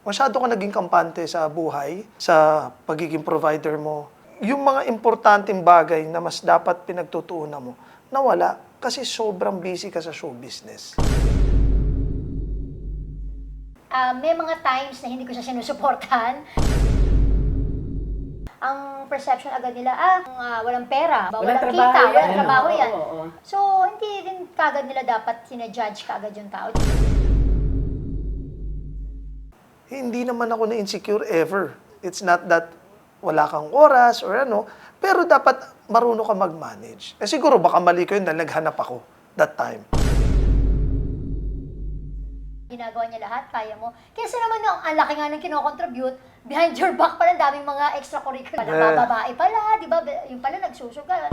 Masyado ka naging kampante sa buhay, sa pagiging provider mo. Yung mga importanteng bagay na mas dapat pinagtutuunan mo, nawala kasi sobrang busy ka sa show business. May mga times na hindi ko siya sinusuportahan. Ang perception agad nila, walang pera, walang trabaho kita, yan, walang trabaho yan. Oo. So, hindi din kagad nila dapat sinajudge kaagad yung tao. Hindi naman ako na-insecure ever. It's not that wala kang oras or ano, pero dapat marunong ka mag-manage. Siguro baka mali ko yun dahil naghanap ako that time. Ginagawa niya lahat, kaya mo. Kesa naman ang laki nga ng kinocontribute, behind your back pala, daming mga extracurricular. Babae pala, di ba? Yung pala nagsusugal.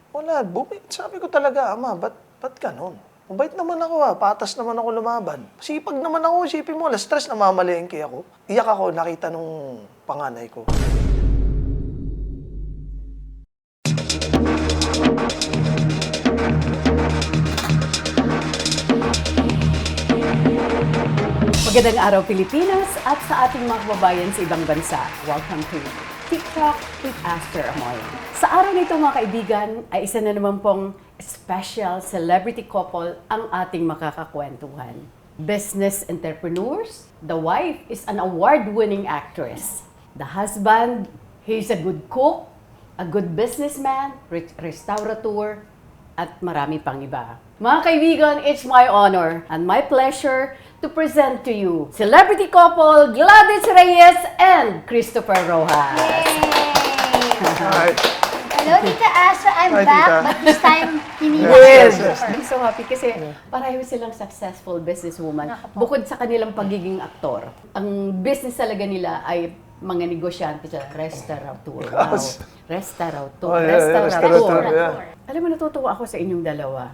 Wala, sabi ko talaga, Ama, ba't ganon? Mabait naman ako patas naman ako lumaban. Sipag naman ako, isipin mo, stress na mamalengke ako. Iyak ako, nakita nung panganay ko. Magandang araw Pilipinas at sa ating mga kababayan sa ibang bansa. Welcome to TikTok with Aster Amoy. Sa araw nito mga kaibigan ay isa na naman pong special celebrity couple ang ating makakakwentuhan. Business entrepreneurs, the wife is an award-winning actress. The husband, he's a good cook, a good businessman, restaurateur, at marami pang iba. Mga kaibigan, it's my honor and my pleasure to present to you celebrity couple Gladys Reyes and Christopher Rojas. Hi. Hello, Tita Asa. I'm Hi, back, Tita. but this time, hindi na. Yes. I'm so happy kasi pareho silang successful businesswoman. Nako po. Bukod sa kanilang pagiging aktor, ang business talaga nila ay mga negosyante sa restaurateur. Wow. Restaurateur. Oh, yeah, Restaurateur. restaurateur, yeah. Alam mo, natutuwa ako sa inyong dalawa.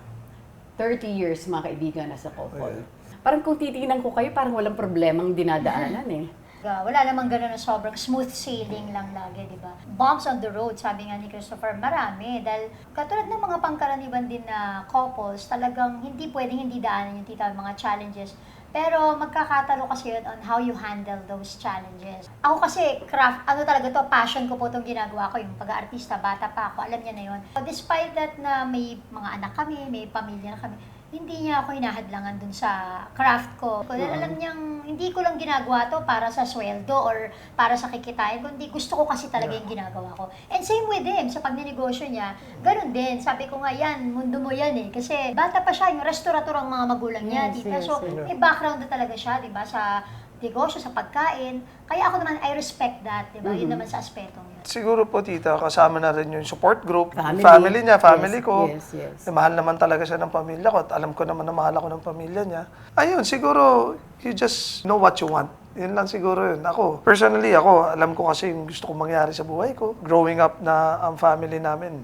30 years mga kaibigan na sa couple. Oh, yeah. Parang kung titingnan ko kayo, parang walang problemang dinadaanan eh. Wala namang gano'n na sobrang smooth sailing lang lagi, di ba? Bumps on the road, sabi nga ni Christopher, marami. Dahil katulad ng mga pangkaraniwan din na couples, talagang hindi pwedeng hindi daanan yung mga challenges. Pero magkakatalo kasi yun on how you handle those challenges. Ako kasi, craft, talaga to, passion ko po itong ginagawa ko, yung pag-aartista, bata pa ako, alam niya na yun. So, despite that na may mga anak kami, may pamilya na kami, hindi niya ako hinahadlangan dun sa craft ko. Kung alam niyang, hindi ko lang ginagawa to para sa sweldo or para sa kikitain, kundi gusto ko kasi talaga yung ginagawa ko. And same with him, sa pagninegosyo niya, ganun din. Sabi ko nga, yan, mundo mo yan eh. Kasi bata pa siya, yung restaurateur ang mga magulang niya, Yes, tita. yes, So, yes. may background na talaga siya, di ba, sa negosyo, sa pagkain. Kaya ako naman, I respect that, di ba? Yun naman sa aspetong yun. Siguro po, tita, kasama na rin yung support group, Family. niya, family Yes, ko. yes, yes. Mahal naman talaga siya ng pamilya ko at alam ko naman na mahal ako ng pamilya niya. Ayun, siguro, you just know what you want. Yun lang siguro yun. Ako, personally, alam ko kasi yung gusto kong mangyari sa buhay ko. Growing up na ang family namin,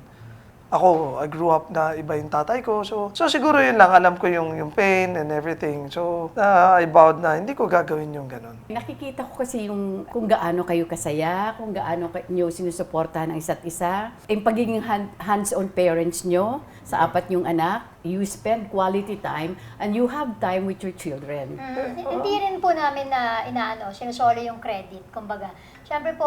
I grew up na iba yung tatay ko. So siguro yun lang, alam ko yung pain and everything. So, I vowed na hindi ko gagawin yung ganun. Nakikita ko kasi yung kung gaano kayo kasaya, kung gaano nyo sinusuportahan ang isa't isa. Yung pagiging hands-on parents nyo sa apat yung anak, you spend quality time and you have time with your children. Hindi rin po namin na sinusoli yung credit. Kumbaga, syempre po,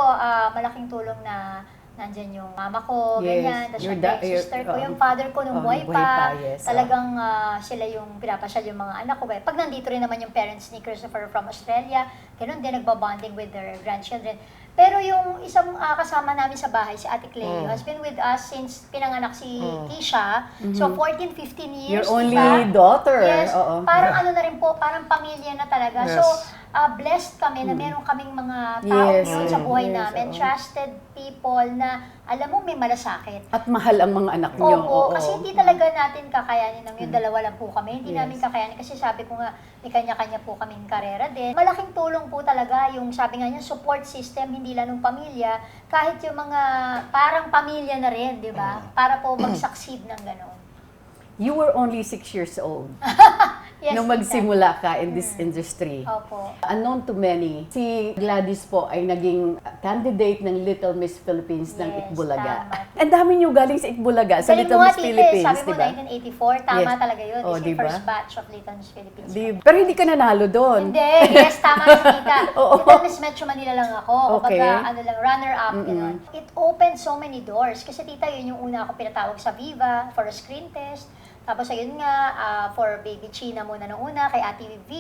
malaking tulong na nandyan yung mama ko, Yes. ganyan. Tapos Your syempre, sister ko, yung father ko nung buhay buhay pa. pa, yes. Talagang sila yung pinapasyal yung mga anak ko. Pag nandito rin naman yung parents ni Christopher from Australia, ganun din, nagbabonding with their grandchildren. Pero yung isang kasama namin sa bahay, si Ate Cleo, has been with us since pinanganak si Tisha. So, 14, 15 years, Your only diba? daughter. Yes, Oo. parang ano na rin po, parang pamilya na talaga. Yes. So, blessed kami na meron kaming mga tao Yes, yun sa buhay yes, namin. oo. Trusted people na alam mo may malasakit. At mahal ang mga anak nyo. Opo, kasi hindi talaga natin kakayanin ng yung dalawa lang po kami. Hindi Yes. namin kakayanin kasi sabi ko nga, may kanya-kanya po kaming karera din. Malaking tulong po talaga yung sabi nga niya, support system, hindi lang ng pamilya, kahit yung mga parang pamilya na rin, di ba? Para po mag-succeed ng gano'n. You were only 6 years old. Yes, nung tita. magsimula ka in this industry. Opo. Unknown to many, si Gladys po ay naging candidate ng Little Miss Philippines ng Yes, Itbulaga. tama. Ang dami niyo galing sa Itbulaga, sa Galing Little mo nga, Miss tita, Philippines, sabi mo di ba? 1984, tama Yes. talaga yun. Oh, It's di yung ba? first batch of Little Miss Philippines. Pero hindi ka nanalo doon. Hindi, yes, tama si tita. Oo. Little Miss Metro Manila lang ako. Okay. Kumbaga, ano lang, runner-up, gano'n. It opened so many doors. Kasi tita, yun yung una ako pinatawag sa Viva for a screen test. Tapos ayun nga, for Baby China muna nung una, kay Ate V.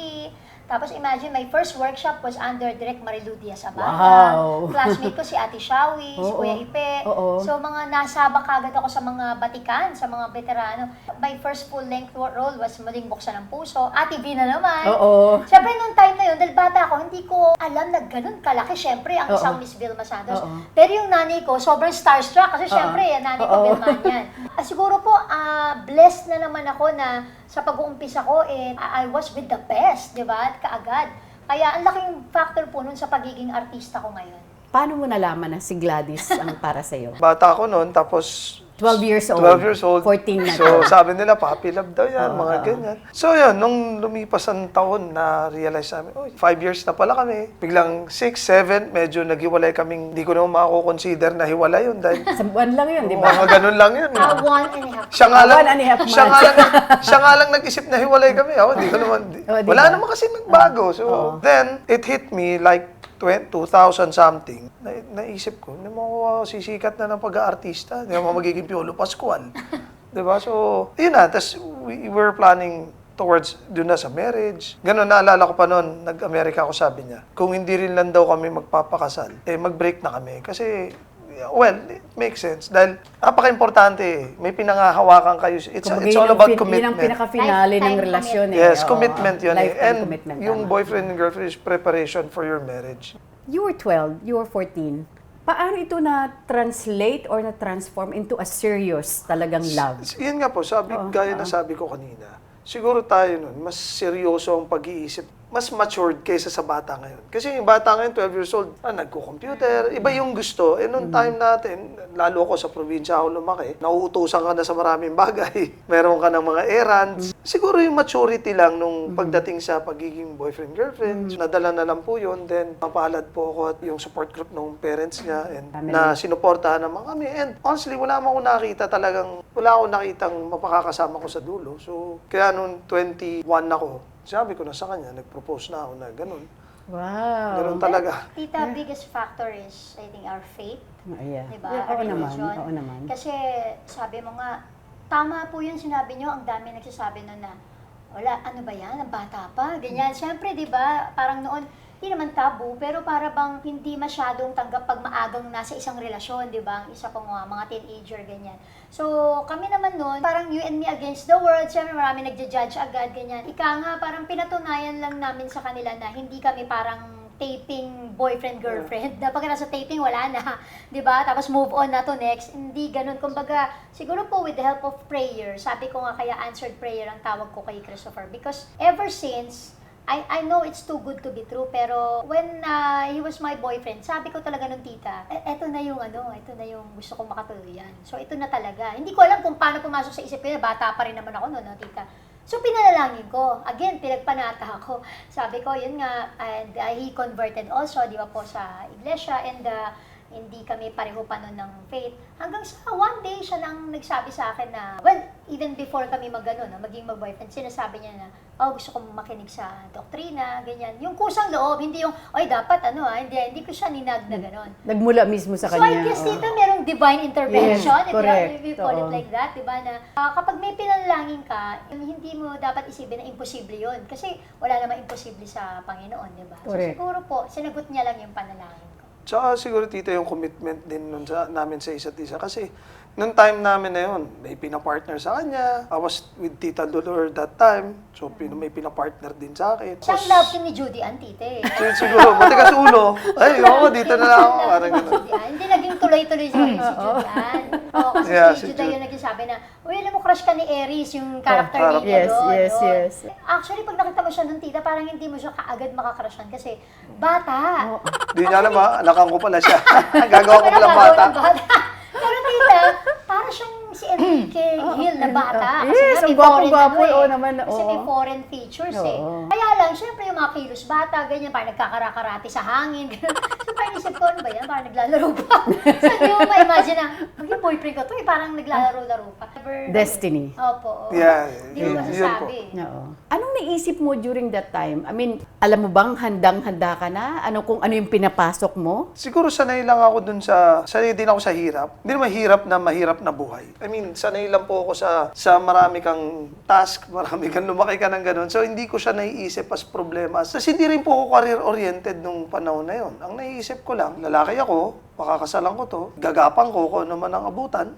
Tapos imagine, my first workshop was under Direk Marilu Diaz Abada. Wow. Classmate ko si Ate Shawi, si Oo. Kuya Ipe. Oo. So mga nasabak agad ako sa mga batikan, sa mga veterano. My first full-length role was Muling Buksan ng Puso. Ate V na naman. Oo. Siyempre, nung time na yun, dahil bata ako, hindi ko alam na ganun kalaki, siyempre, ang Oo. isang Miss Vilma Santos. Oo. Pero yung nanay ko, sobrang starstruck, kasi siyempre, nanay ko, Oo. Vilman yan. Siguro po, blessed na naman ako na sa pag-uumpisa ko, I was with the best, di ba? At kaagad. Kaya ang laking factor po nun sa pagiging artista ko ngayon. Paano mo nalaman na si Gladys ang para sa'yo? Bata ako noon, tapos 12 years old. 12 years old. 14 na So, to. sabi nila, puppy love daw yan, Oo, mga oo. ganyan. So, yun, nung lumipas ang taon, na-realize namin, 5 years na pala kami. Biglang 6, 7, medyo naghiwalay kaming, hindi ko naman mako-consider na hiwalay yun dahil Sa buwan lang yun, di ba? mga ganun lang yun. 1.5 Siya nga lang, 1.5 siya nga months. lang, siya nga lang nag-isip na hiwalay kami. Ako, hindi ko naman, Oh, di wala ba? naman kasi nagbago. So, then, it hit me like 2000 something. Naisip ko, hindi mo ako sisikat na ng pag-aartista. Hindi mo magiging Piolo Pascual. Diba? So, yun na. Tapos, we were planning towards doon na sa marriage. Ganon, naalala ko pa noon, nag-Amerika ako, sabi niya, kung hindi rin lang daw kami magpapakasal, mag-break na kami. Kasi, well, it makes sense. Dahil, napaka-importante eh. May pinangahawakan kayo. It's Kumbaga, all yun ang about Yun ang commitment. pinaka-finale ng Lifetime relasyon eh. Yes, Oo. commitment yun eh. Lifetime And commitment, yung tama. boyfriend and girlfriend is preparation for your marriage. You were 12, you were 14. Paano ito na-translate or na-transform into a serious talagang love? Yan nga po, gaya na sabi ko kanina, siguro tayo nun, mas seryoso ang pag-iisip, mas matured kaysa sa bata ngayon. Kasi yung bata ngayon, 12 years old, nagko-computer, iba yung gusto. Noong time natin, lalo ako sa probinsya ako lumaki, nauutusan ka na sa maraming bagay, meron ka ng mga errands. Siguro yung maturity lang nung pagdating sa pagiging boyfriend-girlfriend, nadala na lang po yun. Then, mapalad po ako at yung support group ng parents niya and Family. na sinuportahan naman kami. And honestly, wala akong nakita talagang, wala akong nakitang mapakakasama ko sa dulo. So, kaya nung 21 ako, sabi ko na sa kanya, nag-propose na ako na ganun. Wow. Ganun talaga. Tita, biggest factor is, I think, our faith. Yeah. Diba? Yeah, Our oo naman, religion. oo naman. Kasi sabi mo nga, tama po yun sinabi nyo, ang dami nagsasabi nun na, wala, ano ba yan, ang bata pa, ganyan. Siyempre, di ba, parang noon, hindi naman tabu, pero para bang hindi masyadong tanggap pag maagang nasa isang relasyon, di ba? Ang isa pang mga teenager, ganyan. So, kami naman noon, parang you and me against the world, siyempre marami nagja-judge agad, ganyan. Ika nga, parang pinatunayan lang namin sa kanila na hindi kami parang taping boyfriend-girlfriend. Na pag nasa taping, wala na. Di ba? Tapos move on na to next. Hindi ganun. Kumbaga, siguro po with the help of prayer, sabi ko nga kaya answered prayer ang tawag ko kay Christopher. Because ever since, I know it's too good to be true, pero when he was my boyfriend, sabi ko talaga nung tita, eto na yung ito na yung gusto kong makatuluyan. So ito na talaga. Hindi ko alam kung paano pumasok sa isip ko, bata pa rin naman ako noon, no, tita. So pinanalangin ko. Again, pinagpanata ako. Sabi ko, yun nga, and he converted also, di ba po, sa iglesia, and hindi kami pareho pa nun ng faith. Hanggang sa one day, siya nang nagsabi sa akin na, well, even before kami maging mag-boyfriend, sinasabi niya na, gusto kong makinig sa doktrina, ganyan. Yung kusang loob, hindi yung, dapat hindi ko siya ninag na gano'n. Nagmula mismo sa So kanya. I guess dito merong divine intervention, Yes, correct. if you call it Oo. like that, di ba, na kapag may pinalangin ka, hindi mo dapat isipin na imposible yun. Kasi wala namang imposible sa Panginoon, di ba? So Correct. siguro po, sinagot niya lang yung panalangin ko. Tsaka siguro tita yung commitment din nun namin sa isa't isa. Kasi nung time namin na yun, may pinapartner sa kanya. I was with Tita Dolor that time. So may pinapartner din sa akin. Siyang love team ni Judy Ann, tite. Siguro, matigas ulo. Ay, dito na lang ako. Parang ganun. Hindi naging tuloy-tuloy sa si Judy Ann. Kasi Yeah, si si Judy yung nagsasabi na, alam mo, crush ka ni Aries, yung character harap. niya Yes, doon. yes, yun. yes. Actually, pag nakita mo siya nung tita, parang hindi mo siya kaagad makakrushan kasi bata. Di niya alam ha, anakan ko pala siya. Gagawa ko palang bata. Pero tita, para siyang si Enrique Hill na bata. Kasi Yes, nga, ang may foreign gwapong-gwapo, ano eh. naman, Kasi may oo. foreign features eh. Oo. Kaya lang, syempre yung mga kilos bata, ganyan, parang nagkakarakarate sa hangin. So parang isip ko, ano ba yan? Parang naglalaro pa. So hindi mo ma-imagine na, maging boyfriend ko to eh, parang naglalaro-laro pa. Destiny. Opo. Yeah, Hindi mo yun masasabi. Oo. Anong naisip mo during that time? I mean, alam mo bang handang-handa ka na? Kung ano yung pinapasok mo? Siguro sanay lang ako sanay din ako sa hirap. Hindi naman mahirap na buhay. I mean, sanay lang po ako sa marami kang task, marami kang lumaki ka ng ganun. So, hindi ko siya naiisip as problema. Kasi hindi rin po ako career-oriented nung panahon na yon. Ang naiisip ko lang, lalaki ako, makakasalan ko to, gagapang ko kung ano man ang abutan,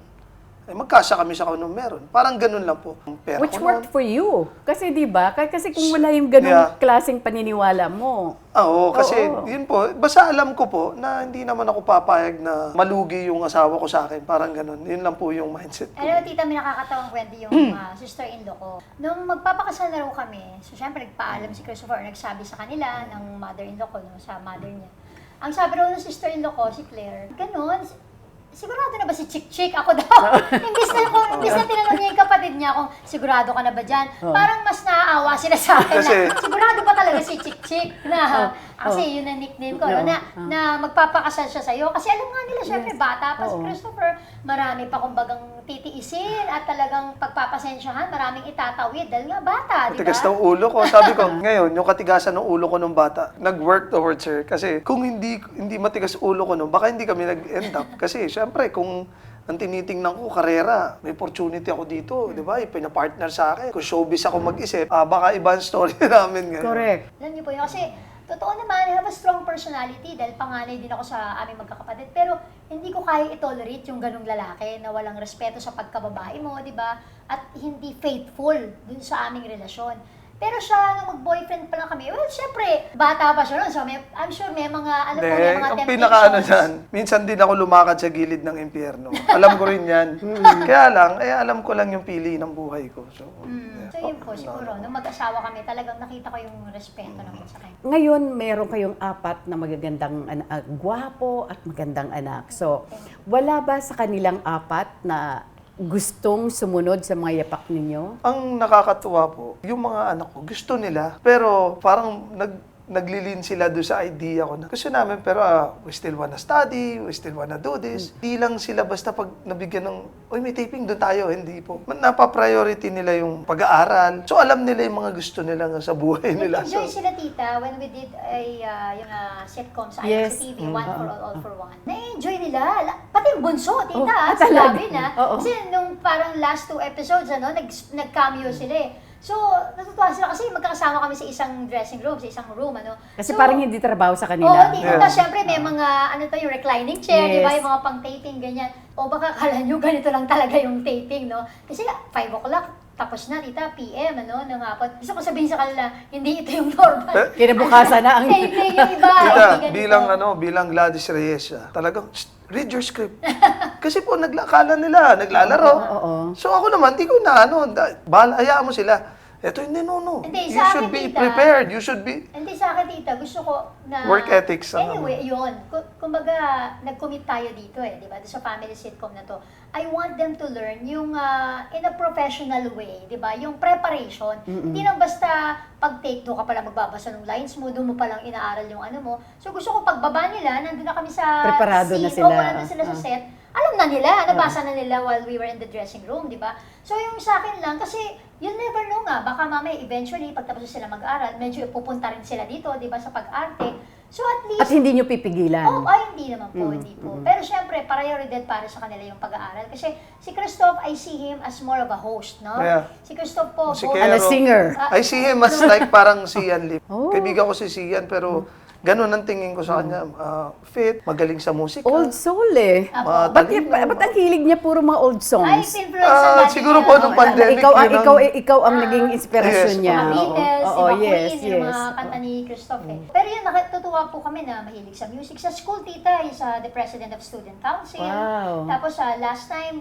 magkasya kami sa kung anong meron. Parang ganun lang po. Ang pera Which ko worked noon. for you. Kasi di ba? Kasi kung wala yung ganung Yeah. klaseng paniniwala mo. Oo, kasi Oo. yun po, basta alam ko po na hindi naman ako papayag na malugi yung asawa ko sa akin. Parang ganun. Yun lang po yung mindset ko. Alam mo, tita, may nakakatawang kwento yung sister-in-law ko. Nung magpapakasal na raw kami, so syempre nagpaalam si Christopher, nagsabi sa kanila ng mother-in-law ko, no, sa mother niya. Ang sabi raw ng sister-in-law ko, si Claire, ganun, sigurado na ba si Chick-Chick? Ako daw. imbis na tinanong niya yung kapatid niya kung sigurado ka na ba dyan, parang mas naaawa sila sa akin Kasi- na sigurado ba talaga si Chick-Chick na kasi yun ang nickname ko, no, na magpapakasal siya sa'yo. Kasi alam nga nila, syempre, bata pa si Christopher, marami pa kumbagang titiisin at talagang pagpapasensyahan, maraming itatawid dahil nga bata, di ba? Tigas ng ulo ko. Sabi ko, ngayon, yung katigasan ng ulo ko nung bata, nag-work towards her. Kasi kung hindi matigas ulo ko nung, baka hindi kami nag-end up. Kasi syempre, kung ang tinitingnan ko, karera, may opportunity ako dito, di ba? Ipinapartner sa akin. Kung showbiz ako mag-isip, baka iba ang story namin ngayon. Correct. Alam niyo po yun, kasi totoo naman, I have a strong personality dahil panganay din ako sa aming magkakapatid. Pero hindi ko kaya i-tolerate yung ganung lalaki na walang respeto sa pagkababae mo, di ba? At hindi faithful dun sa aming relasyon. Pero siya, nung mag-boyfriend pa lang kami, well, syempre, bata pa siya nun. So, I'm sure may mga, may mga Ang temptations. pinaka dyan, minsan din ako lumakad sa gilid ng impyerno. Alam ko rin yan. Kaya lang, alam ko lang yung pili ng buhay ko. So, So, yun po, siguro, nung mag-asawa kami, talagang nakita ko yung respeto ng isa kanya. Ngayon, meron kayong apat na magagandang gwapo at magandang anak. So, wala ba sa kanilang apat na gustong sumunod sa mga yapak ninyo? ang nakakatuwa po, yung mga anak ko, gusto nila, pero parang naglilin sila doon sa idea ko na gusto namin, pero we still wanna study, we still wanna do this. Di lang sila basta pag nabigyan ng, uy, may taping doon tayo, hindi po. Napa-priority nila yung pag-aaral. So, alam nila yung mga gusto nila nga sa buhay nila. Nag-enjoy So, sila, tita, when we did yung sitcom sa Yes. IMC TV, One for All for One. Na-enjoy nila. Pati yung bunso, Oh, tita, talaga? sinabi na. Oo. Kasi nung parang last 2 episodes, nag-cameo sila eh. So, natutuwa sila kasi magkakasama kami sa isang dressing room, sa isang room, Kasi So, parang hindi trabaho sa Oo, kanila. dito. Yeah. Tapos syempre may mga, yung reclining chair, di ba? Yes. Yung mga pang-taping, ganyan. O baka kala nyo ganito lang talaga yung taping, no? Kasi 5 o'clock, tapos na, tita, PM, ng hapon. Gusto ko sabihin sa kanila, hindi ito yung normal. Kinabukasan na ang... Taping yung iba. Tita, hindi ganito. bilang Gladys Reyes siya, talagang, read your script. Kasi po, akala nila, naglalaro. Oo. So ako naman, di ko na, hayaan mo sila. Ito hindi, no. Hindi, You sa should akin, be tita. prepared. You should be... Hindi sa akin, tita, gusto ko na... Work ethics, Anyway, yun. Kumbaga, nag-commit tayo dito di ba? Sa family sitcom na to. I want them to learn yung in a professional way, di ba? Yung preparation. Hindi lang basta pag-take, doon ka pala magbabasa ng lines mo, doon mo palang inaaral yung mo. So gusto ko pagbaba nila, nandun na kami sa Preparado na scene, sila. nandun sila sa set. Alam na nila, nabasa na nila while we were in the dressing room, di ba? So yung sa akin lang, kasi you'll never know nga, baka mamaya eventually, pagtapos sila mag-aral, medyo pupunta rin sila dito, di ba, sa pag-arte. So at least, At hindi nyo pipigilan. hindi naman po, hindi po. Pero syempre, prioridad para sa kanila yung pag-aaral. Kasi si Christoph, I see him as more of a host, no? Yeah. Si Christoph po, Si host. And a singer. I see him as like parang si Ian Lim. Oh. Kaibigan ko si Ian, pero ganun ang tingin ko sa kanya. Fit, magaling sa musika. Old soul eh. Apo. Ba't ang hilig niya puro mga old Ay, songs? influence ang dati siguro niya. po nung pandemic, Ikaw ang naging inspirasyon Yes. niya. Mga Beatles, Oo, mga yes, Queen, yung yes. mga kanta ni Christoph eh. Pero yun, nakatutuwa po kami na mahilig sa music. Sa school, tita, is the president of student council. Wow. Tapos last time,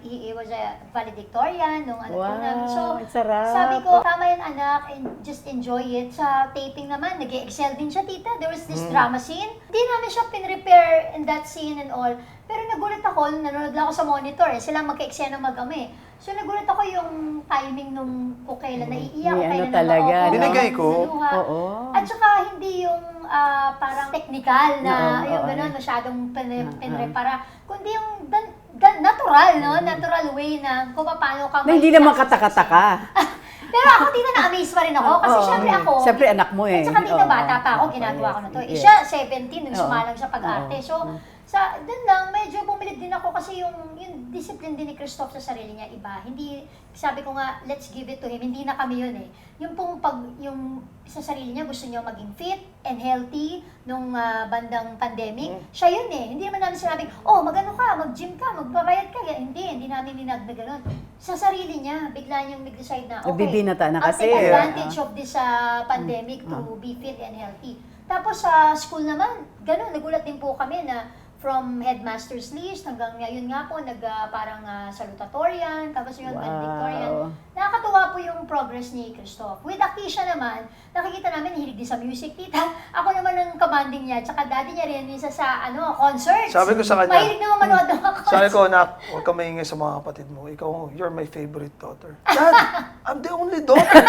he was a valedictorian nung po Wow, namin. So, ang sarap. sabi ko, tama yan anak, and just enjoy it. Sa taping naman, nag-excel din siya, tita, there was this drama scene. Hindi namin siya pinrepair in that scene and all. Pero nagulat ako, nanonood lang ako sa monitor sila magka-eksena mag-ama So nagulat ako yung timing nung kung kailan naiiyak, May kailan talaga, nakaupo, no? Binigay ko. sa luha. Oo. At saka hindi yung parang technical na Oo, yung oo. gano'n masyadong pinrepara, kundi yung natural, no? Natural way na kung paano ka Na hindi naman maiiyak sa kataka-taka. Pero ako tita na-amaze pa rin ako kasi Oo. syempre ako. Syempre anak mo eh. At saka tita Oo. bata pa ako, Oo, ginagawa ko na to. yes. Siya 17 nung Oo. sumalang sa pag-arte. So, dun lang, medyo bumilid din ako kasi yung discipline din ni Christoph sa sarili niya iba. Hindi, sabi ko nga, let's give it to him. Hindi na kami yun Yung pong yung sa sarili niya gusto niya maging fit and healthy nung bandang pandemic. Siya yun Hindi naman namin sinabing, oh, magano ka, mag-gym ka, magbabayad ka. Hindi namin ninag na ganun. Sa sarili niya, bigla niyang nag-decide na, okay, Nabibinata na I'll kasi. take advantage of this pandemic to be fit and healthy. Tapos sa school naman, ganun, nagulat din po kami na from headmaster's list hanggang ngayon nga po parang salutatorian, tapos yung valedictorian. Nakakatuwa po yung progress ni Christoph. With Akisha naman, nakikita namin hilig din sa music, tita. Ako naman ang commanding niya, tsaka daddy niya rin minsan sa concerts. Sabi ko sa kanya, Mahilig naman manood ng mga concerts. Sabi ko, anak, huwag ka maingay sa mga kapatid mo. Ikaw, you're my favorite daughter. Dad, I'm the only daughter.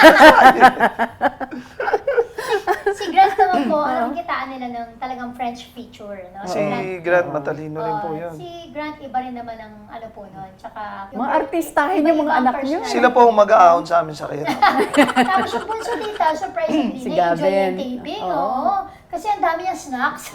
Si Grant naman po, nakikitaan nila ng talagang French feature. No? Si Grant, matalino rin po yun. Si Grant, iba rin naman ang po nun. Tsaka, Mga artistahin yung mga iba-ibang anak niyo. personality. Sila po ang mag-aahon sa amin sa kaya. Tapos yung bunso tita, surprisingly, Si na-enjoy Gavin. yung taping. Oo. Oo. Kasi ang dami niyang snacks.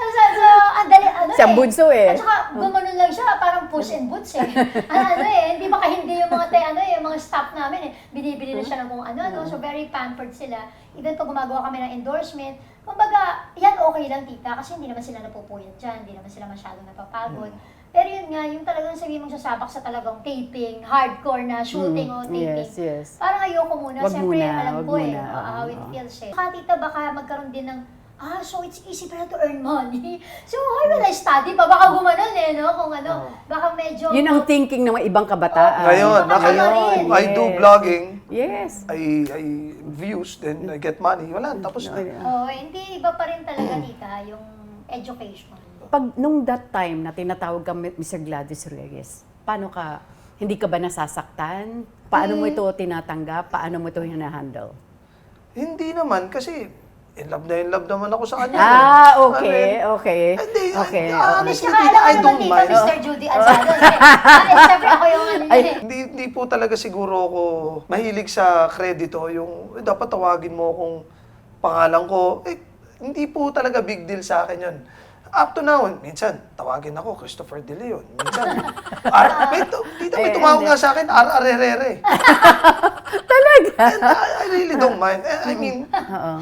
So, ang dali, Siyang bunso At saka, gumanon lang siya, parang puss in boots hindi makahindi yung mga yung mga staff namin Binibili na siya ng kung so very pampered sila. Even pag gumagawa kami ng endorsement, kumbaga, yan okay lang tita, kasi hindi naman sila napupuyat dyan, hindi naman sila masyadong napapagod. Pero yun nga, yung talagang sabihin mong sasabak sa talagang taping, hardcore na shooting o taping. Yes. Parang ayoko muna. Wag Siyempre, muna, alam wag ko muna. how it feels Tita, baka magkaroon din ng, so it's easy pala to earn money. So, why will I study pa? Baka gumanon no? Kung baka medyo... Yun ang thinking ng mga ibang kabataan. Ngayon, Ngayon, I do vlogging. Yes. I views, then I get money. Wala, tapos na. Hindi, iba pa rin talaga, tita, yung education. Pag nung that time na tinatawag ka Mr. Gladys Reyes, paano ka, hindi ka ba nasasaktan? Paano mo ito tinatanggap? Paano mo ito hinahandle? Hindi naman, kasi in love naman ako sa kanya. Okay. Hindi, Okay. honestly, Tsaka alam I mo naman, don't tita, mind. Mr. Judy Alzado. Siyempre, ako yung Hindi po talaga siguro ako mahilig sa kredito. Yung dapat tawagin mo kung pangalan ko. Hindi po talaga big deal sa akin yun. Up to now, minsan, tawagin ako, Christopher De Leon. Minsan, may tumawag nga sa akin, R.R. Herrera. Talaga? And I really don't mind. I mean,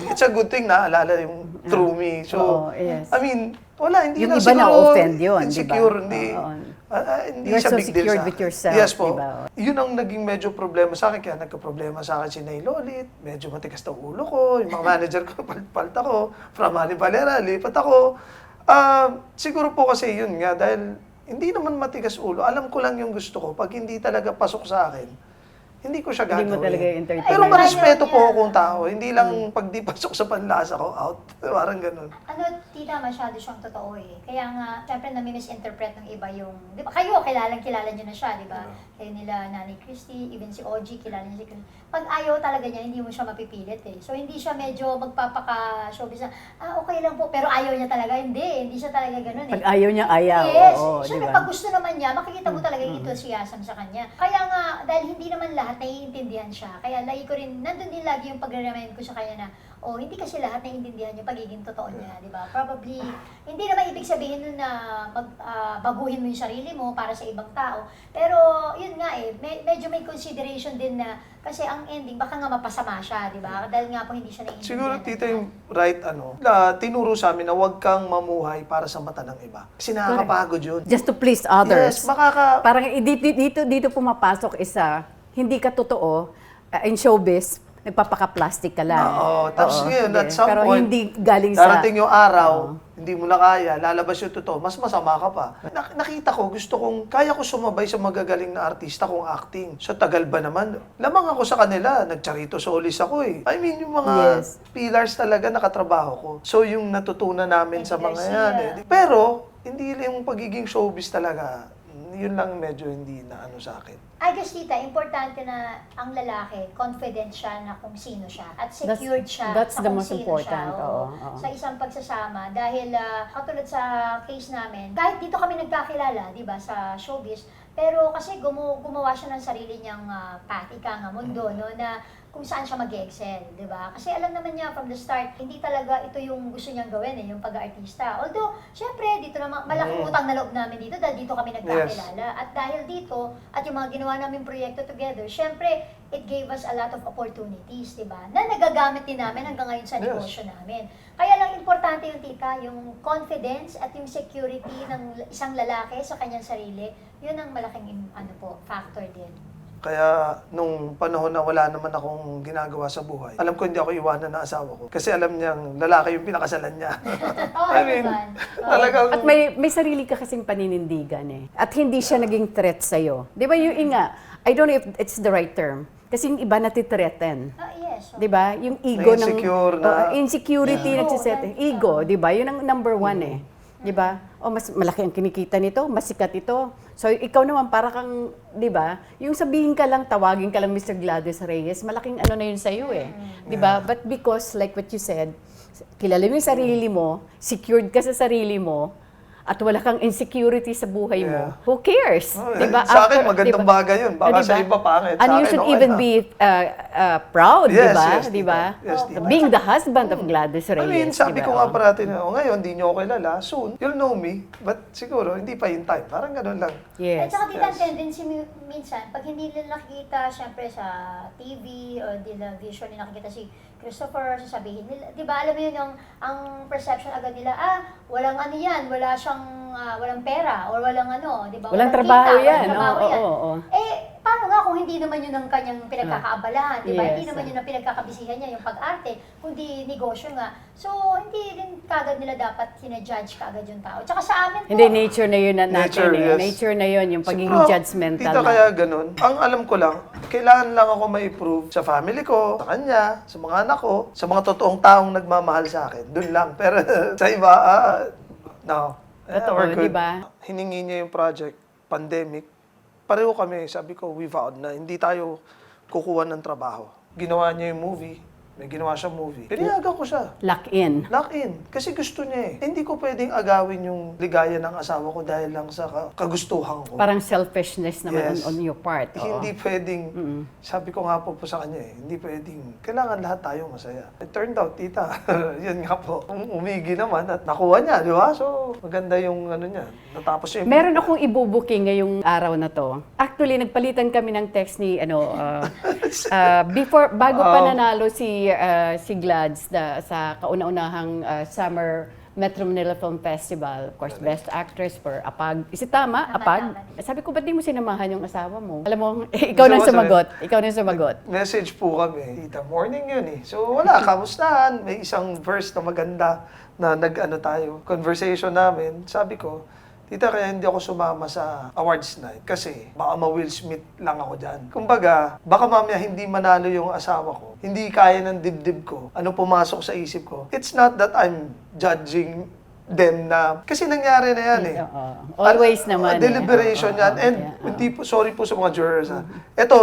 it's a good thing na alala yung through me. So, yes. I mean, wala, hindi Yung lang iba siguro na-offend yun, insecure, di ba? hindi. Oo. Hindi You're siya so big deal secured sa with akin. yourself, Yes po. di ba? Yun ang naging medyo problema sa akin. Kaya nagka-problema sa akin si Nay Lolit. Medyo matigas na ulo ko. Yung mga manager ko, palit ako. From Manny Valera, lipat ako. Siguro po kasi yun nga, dahil hindi naman matigas ulo. Alam ko lang yung gusto ko. Pag hindi talaga pasok sa akin, hindi ko siya gagawin. Hindi mo talaga entertain. Pero marespeto Ayaw po niya. akong tao. Hindi lang pag di pasok sa panlasa ko, out. Parang ganun. Tita, masyado siyang totoo Kaya nga, syempre nami-misinterpret ng iba yung, di ba, kayo, kilala niyo na siya, di ba? Kayo nila, Nanay Christy, even si OG, kilala niya si Christy. Pag ayaw talaga niya, hindi mo siya mapipilit So, hindi siya medyo magpapaka-showbiz na, okay lang po, pero ayaw niya talaga. Hindi siya talaga ganun Pag ayaw niya, ayaw. Yes. Oo, Siyempre, di ba? pag gusto naman niya, makikita mo talaga yung enthusiasm sa kanya. Kaya nga, dahil hindi naman lahat naiintindihan siya, kaya lagi ko rin, nandun din lagi yung pag-remind ko sa kanya na, hindi kasi lahat naiintindihan yung pagiging totoo niya, di ba? Probably, hindi naman ibig sabihin nun na baguhin mo yung sarili mo para sa ibang tao. Pero, yun nga medyo may consideration din na, kasi ang ending, baka nga mapasama siya, di ba? Dahil nga po hindi siya naiintindihan. Siguro, tita, yung right, tinuro sa amin na huwag kang mamuhay para sa mata ng iba. Kasi nakakapagod yun. Just to please others. Yes, Parang dito pumapasok isa, hindi ka totoo, in showbiz, nagpapaka-plastic ka lang. Oo, tapos ngayon, hindi. at some Pero point, hindi galing sa... darating yung araw, hindi mo na kaya, lalabas yung totoo, mas masama ka pa. Nakita ko, gusto kong, kaya ko sumabay sa magagaling na artista kung acting. So, tagal ba naman? Lamang ako sa kanila, nagcharito solis ako eh. I mean, yung mga Yes. pillars talaga nakatrabaho ko. So, yung natutunan namin sa mga Garcia. yan eh. Pero, hindi yung pagiging showbiz talaga, yun lang medyo hindi na ano sa akin. I guess, tita, importante na ang lalaki, confident siya na kung sino siya at secured siya that's sa the kung most sino important, siya. oo. Sa isang pagsasama. Dahil, katulad sa case namin, kahit dito kami nagkakilala, di ba, sa showbiz, pero kasi gumawa siya ng sarili niyang path, ika nga mundo, no, na kung saan siya mag-excel, di ba? Kasi alam naman niya from the start, hindi talaga ito yung gusto niyang gawin, yung pag-artista. Although, syempre, dito naman, malaking utang na loob namin dito dahil dito kami nagkakilala. At dahil dito, at yung mga ginawa namin proyekto together, syempre, it gave us a lot of opportunities, di ba? Na nagagamit din namin hanggang ngayon sa negosyo namin. Kaya lang importante yung tita, yung confidence at yung security ng isang lalaki sa kanyang sarili, yun ang malaking factor din. Kaya nung panahon na wala naman akong ginagawa sa buhay, alam ko hindi ako iwanan ng asawa ko. Kasi alam niyang lalaki yung pinakasalan niya. Oo, I mean, naman. talagang... At may sarili ka kasing paninindigan eh. At hindi siya naging threat sa'yo. Di ba yung inga, I don't know if it's the right term. Kasi yung iba natitreaten. Yes. Di ba? Yung ego ng... Na-insecure na- insecurity Yeah. nagsiset. Ego, di ba? Yun ang number one eh. Di ba? O mas malaki ang kinikita nito, mas sikat ito. So ikaw naman para kang, di ba? Yung sabihin ka lang, tawagin ka lang Mr. Gladys Reyes, malaking ano na yun sa'yo eh. Di ba? But because, like what you said, kilala mo yung sarili mo, secured ka sa sarili mo, at wala kang insecurity sa buhay mo, Yeah. who cares? Oh, Diba? sa akin, After- magandang diba? bagay yun. Baka sa iba pangit. Sa And you akin, should okay even na. be proud, Yes, di ba? yes, Di ba? Yes, diba? Being the husband of Gladys I Reyes. mean, sabi di ko ba? nga parati na, ngayon, hindi niyo ako kilala. Soon, you'll know me. But siguro, hindi pa yung time. Parang ganun lang. At Yes. saka tita, Yes. tendency minsan, pag hindi nila nakikita, syempre sa TV o di na visually nakikita si Christopher, sasabihin nila, di ba, alam mo yun, ang perception agad nila, walang ano yan, wala siyang, walang pera, or walang ano, di ba? Walang kita, trabaho yan. Walang trabaho Oo, yan. oo, oo. Eh, paano nga kung hindi naman yun ang kanyang pinagkakaabalahan, di ba? Yes. Hindi naman yun ang pinagkakabisihan niya, yung pag-arte, kundi negosyo nga. So, hindi rin kagad nila dapat sinajudge kagad yung tao. Tsaka sa amin po, Hindi, nature na yun natin. Nature, eh. yes. Nature na yun, yung pagiging Siguro, judgmental. Tita, na. kaya ganun. Ang alam ko lang, kailangan lang ako ma-improve sa family ko, sa kanya, sa mga anak ko, sa mga totoong taong nagmamahal sa akin. Doon lang. Pero sa iba, no. Totoo, We're good. di ba? Hiningi niya yung project, pandemic. Pareho kami, sabi ko, we vowed na hindi tayo kukuha ng trabaho. Ginawa niya yung movie. May ginawa siyang movie. Pinayagan ko siya. Lock in. Lock in. Kasi gusto niya eh. Hindi ko pwedeng agawin yung ligaya ng asawa ko dahil lang sa kagustuhan ko. Parang selfishness naman Yes. on your part. Oo. Hindi pwedeng, sabi ko nga po sa kanya eh, hindi pwedeng, kailangan lahat tayo masaya. It turned out, tita, yun nga po, umigi naman at nakuha niya, di ba? So, maganda yung ano niya. Natapos niya yung Meron akong ibubuking ngayong araw na to. Actually, nagpalitan kami ng text ni bago pa nanalo si Glads sa kauna-unahang Summer Metro Manila Film Festival, of course, Best Actress for Apag. Is it tama? Apag? Tama. Sabi ko, ba't di mo sinamahan yung asawa mo? Alam mo, ikaw nang Gusto ko sumagot. Ikaw nang sumagot. Message po kami. Tita, morning yun eh. So wala, kamustahan? May isang verse na maganda na tayo, conversation namin. Sabi ko, tita, kaya hindi ako sumama sa awards night kasi baka ma-Will Smith lang ako dyan. Kumbaga, baka mamaya hindi manalo yung asawa ko. Hindi kaya ng dibdib ko. Ano pumasok sa isip ko. It's not that I'm judging them na, kasi nangyari na yan eh. Oo. Always naman eh. Deliberation yan. And Yeah. hindi po, sorry po sa mga jurors ha. Ito,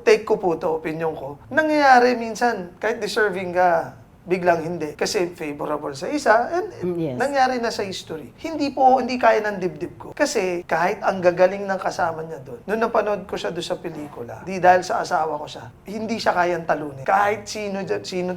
take ko po to, opinion ko. Nangyayari minsan, kahit deserving ka, biglang hindi. Kasi favorable sa isa, and Yes. nangyari na sa history. Hindi kaya ng dibdib ko. Kasi kahit ang gagaling ng kasama niya doon, nung napanood ko siya doon sa pelikula, di dahil sa asawa ko siya, hindi siya kayang talunin. Kahit sino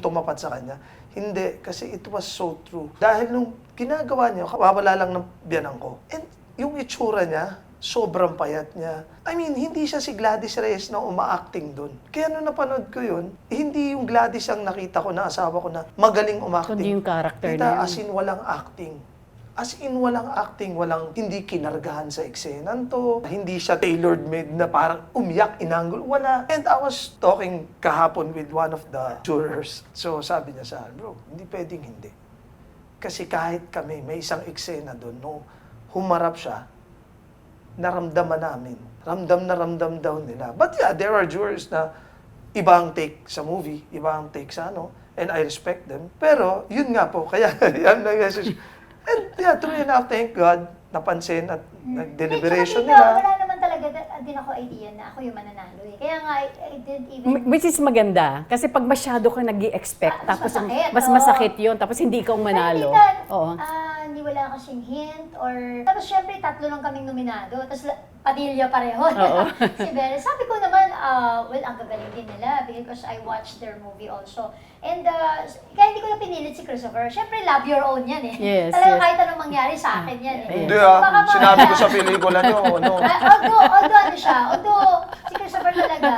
tumapat sa kanya, hindi. Kasi it was so true. Dahil nung ginagawa niya, kawawala lang ng biyanan ko. And yung itsura niya, sobrang payat niya. I mean, hindi siya si Gladys Reyes na uma-acting doon. Kaya nung napanood ko yun, hindi yung Gladys ang nakita ko na asawa ko na magaling umacting. Kundi yung character Kita, na yun. as in walang acting. As in walang acting, hindi kinargahan sa eksenan to. Hindi siya tailored made na parang umiyak, inanggol. Wala. And I was talking kahapon with one of the jurors. So sabi niya sa akin, bro, hindi pwedeng hindi. Kasi kahit kami, may isang eksena doon, no, humarap siya, naramdaman namin. Ramdam daw nila. But yeah, there are jurors na iba ang take sa movie, iba ang take sa ano, and I respect them. Pero, yun nga po, kaya, yan nag-message. And yeah, true enough, thank God, napansin at nag-deliberation Tsaka dito, nila. wala naman talaga din ako idea na ako yung mananalo eh. Kaya nga, I didn't even... Which is maganda. Kasi pag masyado kang nag-i-expect, Mas tapos masakit, mas oo. masakit yun, tapos hindi ka manalo. Oo. Hindi wala kasing hint or... Tapos syempre, 3 lang kaming nominado. Tapos Padilla pareho. Oo. Si Belle. Sabi ko naman, well, ang gagaling din nila because I watched their movie also. And kaya hindi ko na pinilit si Christopher. Syempre, love your own yan eh. Yes, Talaga yes. kahit anong mangyari sa akin yan eh. Hindi Baka mga- sinabi ko sa pelikula nyo, ano. Although ano siya, although si Christopher talaga,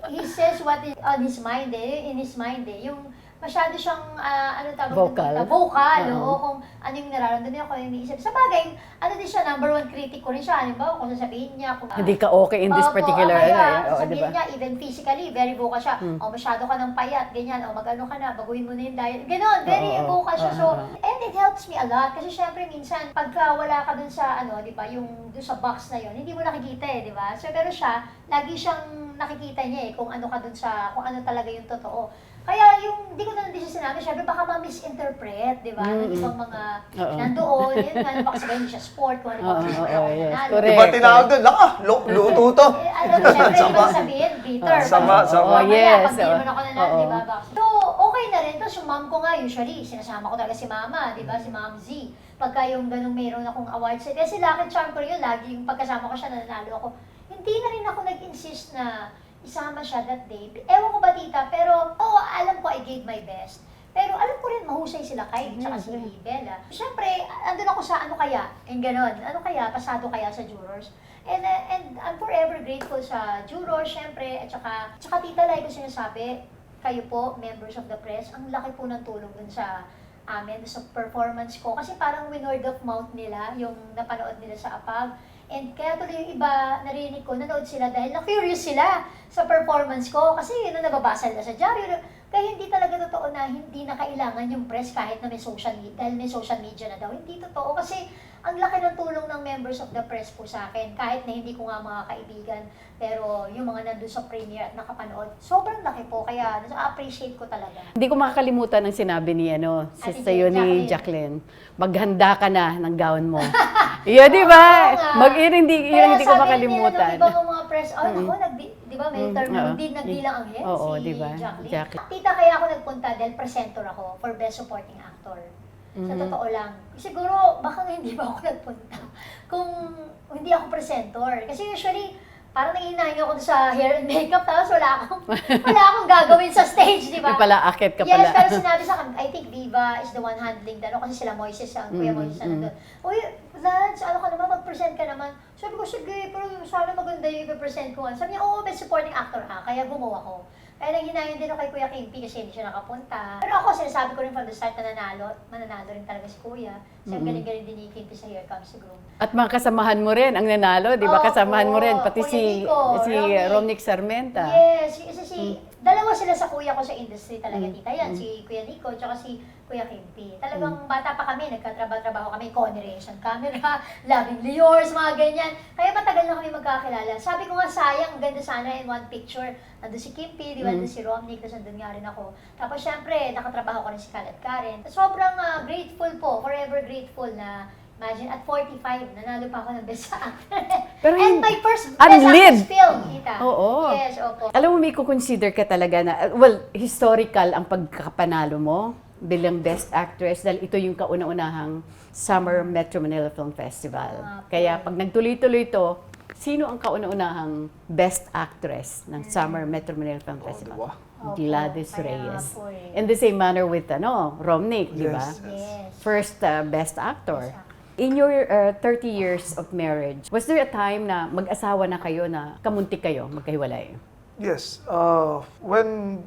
he says what is on his mind eh, in his mind eh. Yung masyado siyang, ano tawag Vocal. dito? Vocal, Oo. oo, kung ano yung nararamdaman ako, yung iniisip. Sa bagay, ano din siya, number 1 critic ko rin siya. Halimbawa, kung sasabihin niya, kung Hindi ka okay in this Opo, particular, kaya, ano eh. Oo, sabihin diba? niya, even physically, very vocal siya. O, masyado ka ng payat, ganyan. O, mag-ano ka na, baguhin mo na yung diet. Ganon, very Oo, vocal siya. oo, So, oo. and it helps me a lot. Kasi syempre, minsan, pagka wala ka dun sa, ano, di ba, yung dun sa box na yun, hindi mo nakikita eh, di ba? So, pero siya, lagi siyang nakikita niya eh, kung ano ka dun sa, kung ano talaga yung totoo. Kaya yung, hindi ko na din siya sinabi, syempre baka ma-misinterpret, di ba? Ng ibang mga Oo. nandoon, yun nga, baka sabihin hindi siya sport, kung ano Oo, baka sabihin oo, ako yes. nanalo. Correct. Diba tinawag doon, luto to. Eh, alam mo, syempre, Sama. ibang sabihin, bitter. Sama, sama. Oo, yes, Pag di oo. naman ako nanalo, Oo. di ba? So, okay na rin. Tapos yung mom ko nga, usually, sinasama ko talaga si mama, di ba? Si Ma'am Z. Pagka yung ganung mayroon akong awards. Kasi lucky charm ko yun, lagi yung pagkasama ko siya, nanalo ako. Hindi na rin ako nag-insist na isama siya that day. Ewan ko ba tita, pero oo, alam ko I gave my best. Pero alam ko rin mahusay sila Kai, tsaka si Bella. Siyempre, andun ako sa ano kaya, and ganon. Ano kaya, pasado kaya sa jurors. And I'm forever grateful sa jurors, siyempre, at tsaka tita, like ko sinasabi, kayo po, members of the press, ang laki po ng tulong dun sa amin, sa performance ko. Kasi parang word of mouth nila, yung napanood nila sa APAG. And kaya tuloy yung iba, narinig ko, nanood sila dahil na-curious sila sa performance ko. Kasi yun ang nababasa nila sa diaryo. Kaya hindi talaga totoo na hindi na kailangan yung press kahit na may social media, dahil may social media na daw. Hindi totoo kasi ang laki ng tulong ng members of the press po sa akin. Kahit na hindi ko nga mga kaibigan, pero yung mga nandun sa premiere at nakapanood, sobrang laki po. Kaya appreciate ko talaga. Hindi ko makakalimutan ang sinabi ni Ate sa'yo ni Jacqueline. Jacqueline. Maghanda ka na ng gown mo. Iya, di ba? Oo nga. Hindi ko makalimutan. Kaya sabi nila ng ibang press, ako, di ba may term, Oo. nagdilang ang head, Oo, si di ba? Jacqueline. Jacqueline. Tita, kaya ako nagpunta dahil presenter ako for Best Supporting Actor. Sa totoo lang. Siguro, baka nga hindi ba ako nagpunta kung hindi ako presenter. Kasi usually, parang nanghihinahin ako sa hair and makeup, tapos wala akong gagawin sa stage, di ba? Di pala, akit ka Yes, pala. pero sinabi sa akin, I think Viva is the one handling the, kasi sila Moises, ang Kuya Moises na nandun. Uy, Lance, ano ka naman, mag-present ka naman. Sabi ko, sige, pero sana maganda yung i-present ko. Sabi niya, oo, best supporting actor ka, kaya gumawa ko. Kaya nanghinayan din ako kay Kuya Kimpi kasi hindi siya nakapunta. Pero ako, sinasabi ko rin from the start na mananalo rin talaga si Kuya. Kasi ang galing-galing din ni Kimpi sa Here Comes the Groom. At mga kasamahan mo rin ang nanalo, di ba? Oo, Kasamahan mo rin, pati Kuya si Nico, Romnick Sarmenta. Yes, kasi dalawa sila sa kuya ko sa industry talaga, tita. Yan, si Kuya Nico, tsaka si Kuya Kimpi. Talagang bata pa kami, nagkatrabaho kami, Coneration Camera, Loving Liors, mga ganyan. Kaya matagal na kami magkakilala. Sabi ko nga, sayang, ganda sana in one picture. Nandun si Kimpi, di ba, nandun si Romnick, tapos nandun nga rin ako. Tapos syempre, nakatrabaho ko rin si Kalat Karen. Sobrang grateful po, forever grateful na imagine, at 45, nanalo pa ako ng Best Actress. Pero And my first Best unlid. Actress film, tita. Oo. Yes, opo. Alam mo, may consider ka talaga na, well, historical ang pagkakapanalo mo bilang Best Actress dahil ito yung kauna-unahang Summer Metro Manila Film Festival. Kaya pag nagtuloy-tuloy ito, sino ang kauna-unahang Best Actress ng Summer Metro Manila Film Festival? diba? Opo, Gladys kaya Reyes. po eh. In the same manner with Romnick, di ba? Yes. Yes. First Best Actor. In your 30 years of marriage, was there a time na mag-asawa na kayo na kamuntik kayo, magkahiwalay? Yes. When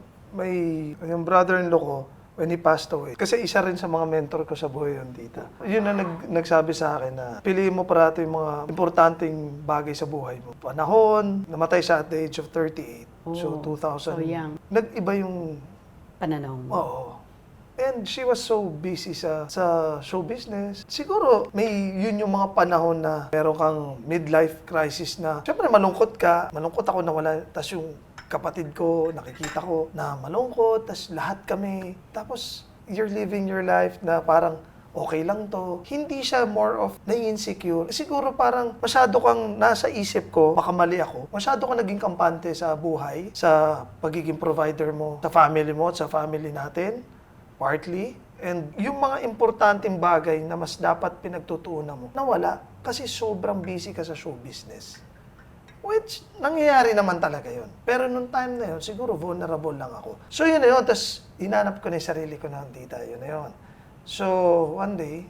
yung brother-in-law ko, when he passed away, kasi isa rin sa mga mentor ko sa buhay yun, tita. Yun na nagsabi sa akin na piliin mo parati yung mga importanteng bagay sa buhay mo. Panahon, namatay siya at the age of 38. So, Oh, 2000. so young. Nag-iba yung, Pananaw mo. oo. And she was so busy sa show business. Siguro, yun yung mga panahon na meron kang midlife crisis na, syempre malungkot ka. Malungkot ako na wala. Tapos yung kapatid ko, nakikita ko na malungkot. Tapos lahat kami. Tapos, you're living your life na parang, okay lang to. Hindi siya more of na-insecure. Siguro parang masyado kang nasa isip ko, baka mali ako, masyado kang naging kampante sa buhay, sa pagiging provider mo, sa family mo at sa family natin, partly. And yung mga importanteng bagay na mas dapat pinagtutuunan mo, nawala kasi sobrang busy ka sa show business. Which, nangyayari naman talaga yun. Pero nung time na yun, siguro vulnerable lang ako. So yun na yun, tapos hinanap ko na yung sarili ko ng tita, yun na yun. So, one day,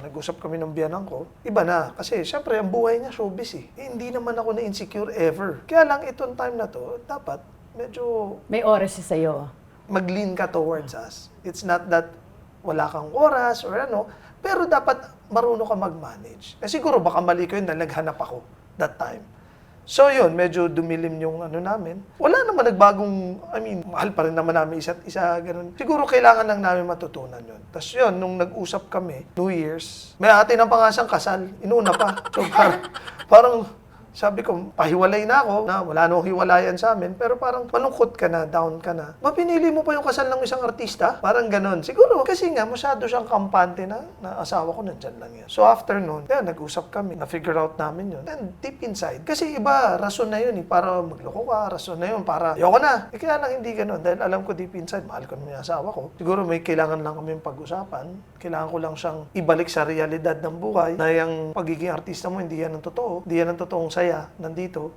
nag-usap kami ng biyanan ko. Iba na. Kasi, syempre, ang buhay niya showbiz eh. Hindi naman ako na-insecure ever. Kaya lang, itong time na to, dapat, medyo May oras siya sa'yo. mag-lean ka towards us. It's not that wala kang oras or ano, pero dapat marunong ka mag-manage. Eh, siguro, baka mali ko yun dahil naghanap ako that time. So yun, medyo dumilim yung ano namin. Wala naman nagbagong, mahal pa rin naman namin isa't isa, ganun. Siguro kailangan lang namin matutunan yun. Tapos yun, nung nag-usap kami, New Year's, may ate na pa nga siyang kasal, inuna pa. So parang sabi ko, pahiwalay na ako, na wala nang hiwalayan sa amin, pero parang malungkot ka na, down ka na. Mapinili mo pa yung kasal ng isang artista? Parang ganun. Siguro, kasi nga, masyado siyang kampante na asawa ko nandyan lang yan. So after nun, nag-usap kami, na-figure out namin yun. And deep inside, kasi iba, rason na yun para magloko ka, rason na yun para, ayoko na. Kaya lang hindi ganun, dahil alam ko deep inside, mahal ko naman yung asawa ko. Siguro may kailangan lang kami pag-usapan, kailangan ko lang siyang ibalik sa realidad ng buhay, na yung pagiging artista mo, hindi yan ang totoo, hindi yan ang totoong saya nandito.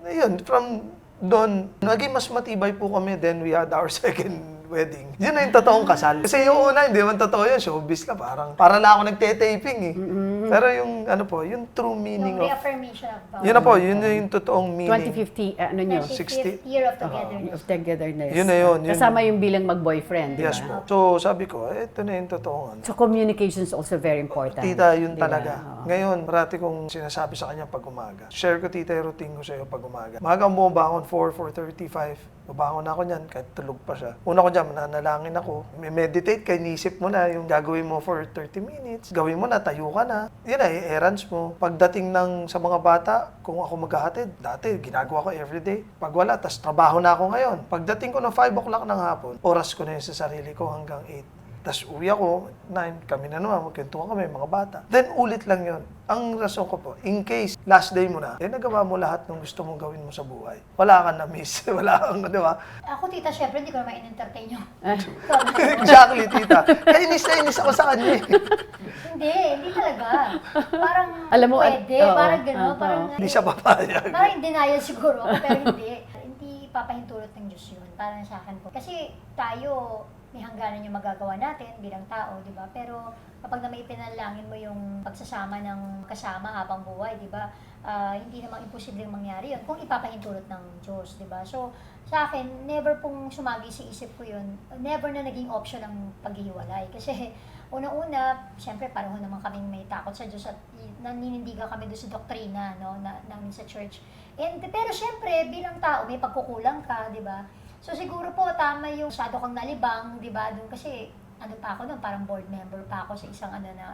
Ayun, from doon, naging mas matibay po kami, then we had our second wedding. Yun na yung totoong kasal. Kasi yung una, hindi man totoo yun, showbiz ka, para lang ako nagte-taping eh. Pero yung, ano po, yung true meaning Yung of... reaffirmation of vow. Yun na po, yun na yung totoong meaning. 2050, ano nyo? 25th year of togetherness. Of togetherness. Yun na yun. Kasama yung bilang mag-boyfriend, di Yes ba? po. So sabi ko, ito na yung totoong ano. So communication is also very important. Tita, yun di ba? talaga. Oo. Ngayon, parati kong sinasabi sa kanya pag umaga. Share ko, tita, yung routine ko sa'yo pag umaga. Maga mo bangon 4:35. Babangon ako niyan, kahit tulog pa siya. Una ko dyan, mananalangin ako. May meditate ka, inisip mo na yung gagawin mo for 30 minutes. Gawin mo na, tayo ka na. Yun na, errands mo. Pagdating sa mga bata, kung ako maghahatid, dati, ginagawa ko everyday. Pag wala, tas trabaho na ako ngayon. Pagdating ko ng 5 o'clock ng hapon, oras ko na yun sa sarili ko hanggang 8. Tapos uwi ako, 9, kami na naman, magkwentuhan kami, mga bata. Then ulit lang yun. Ang rason ko po, in case last day mo na, nagawa mo lahat ng gusto mong gawin mo sa buhay. Wala kang na-miss, wala kang, di ba? Ako, tita, syempre, hindi ko naman in-entertain yung... Exactly, tita. Kainis na inis ako sa kanya eh. Hindi talaga. Parang Alam mo, pwede, oo, parang gano'n, oo. parang... Hindi siya papayag. Parang in denial siguro ako, pero hindi. Hindi papahintulot ng Diyos yun, parang sa akin po. Kasi tayo, may hangganan yung magagawa natin bilang tao, di ba? Pero kapag na may pinalangin mo yung pagsasama ng kasama habang buhay, di ba? Hindi namang imposibleng mangyari yun kung ipapahintulot ng Diyos, di ba? So, sa akin, never pong sumagi sa isip ko yun. Never na naging option ang paghihiwalay. Kasi una-una, siyempre pareho naman kaming may takot sa Diyos at naninindigan kami doon sa doktrina, no, namin sa church. Pero siyempre, bilang tao, may pagkukulang ka, di ba? So siguro po, tama yung masyado kang nalibang, di ba? Doon kasi, ano pa ako noon, parang board member pa ako sa isang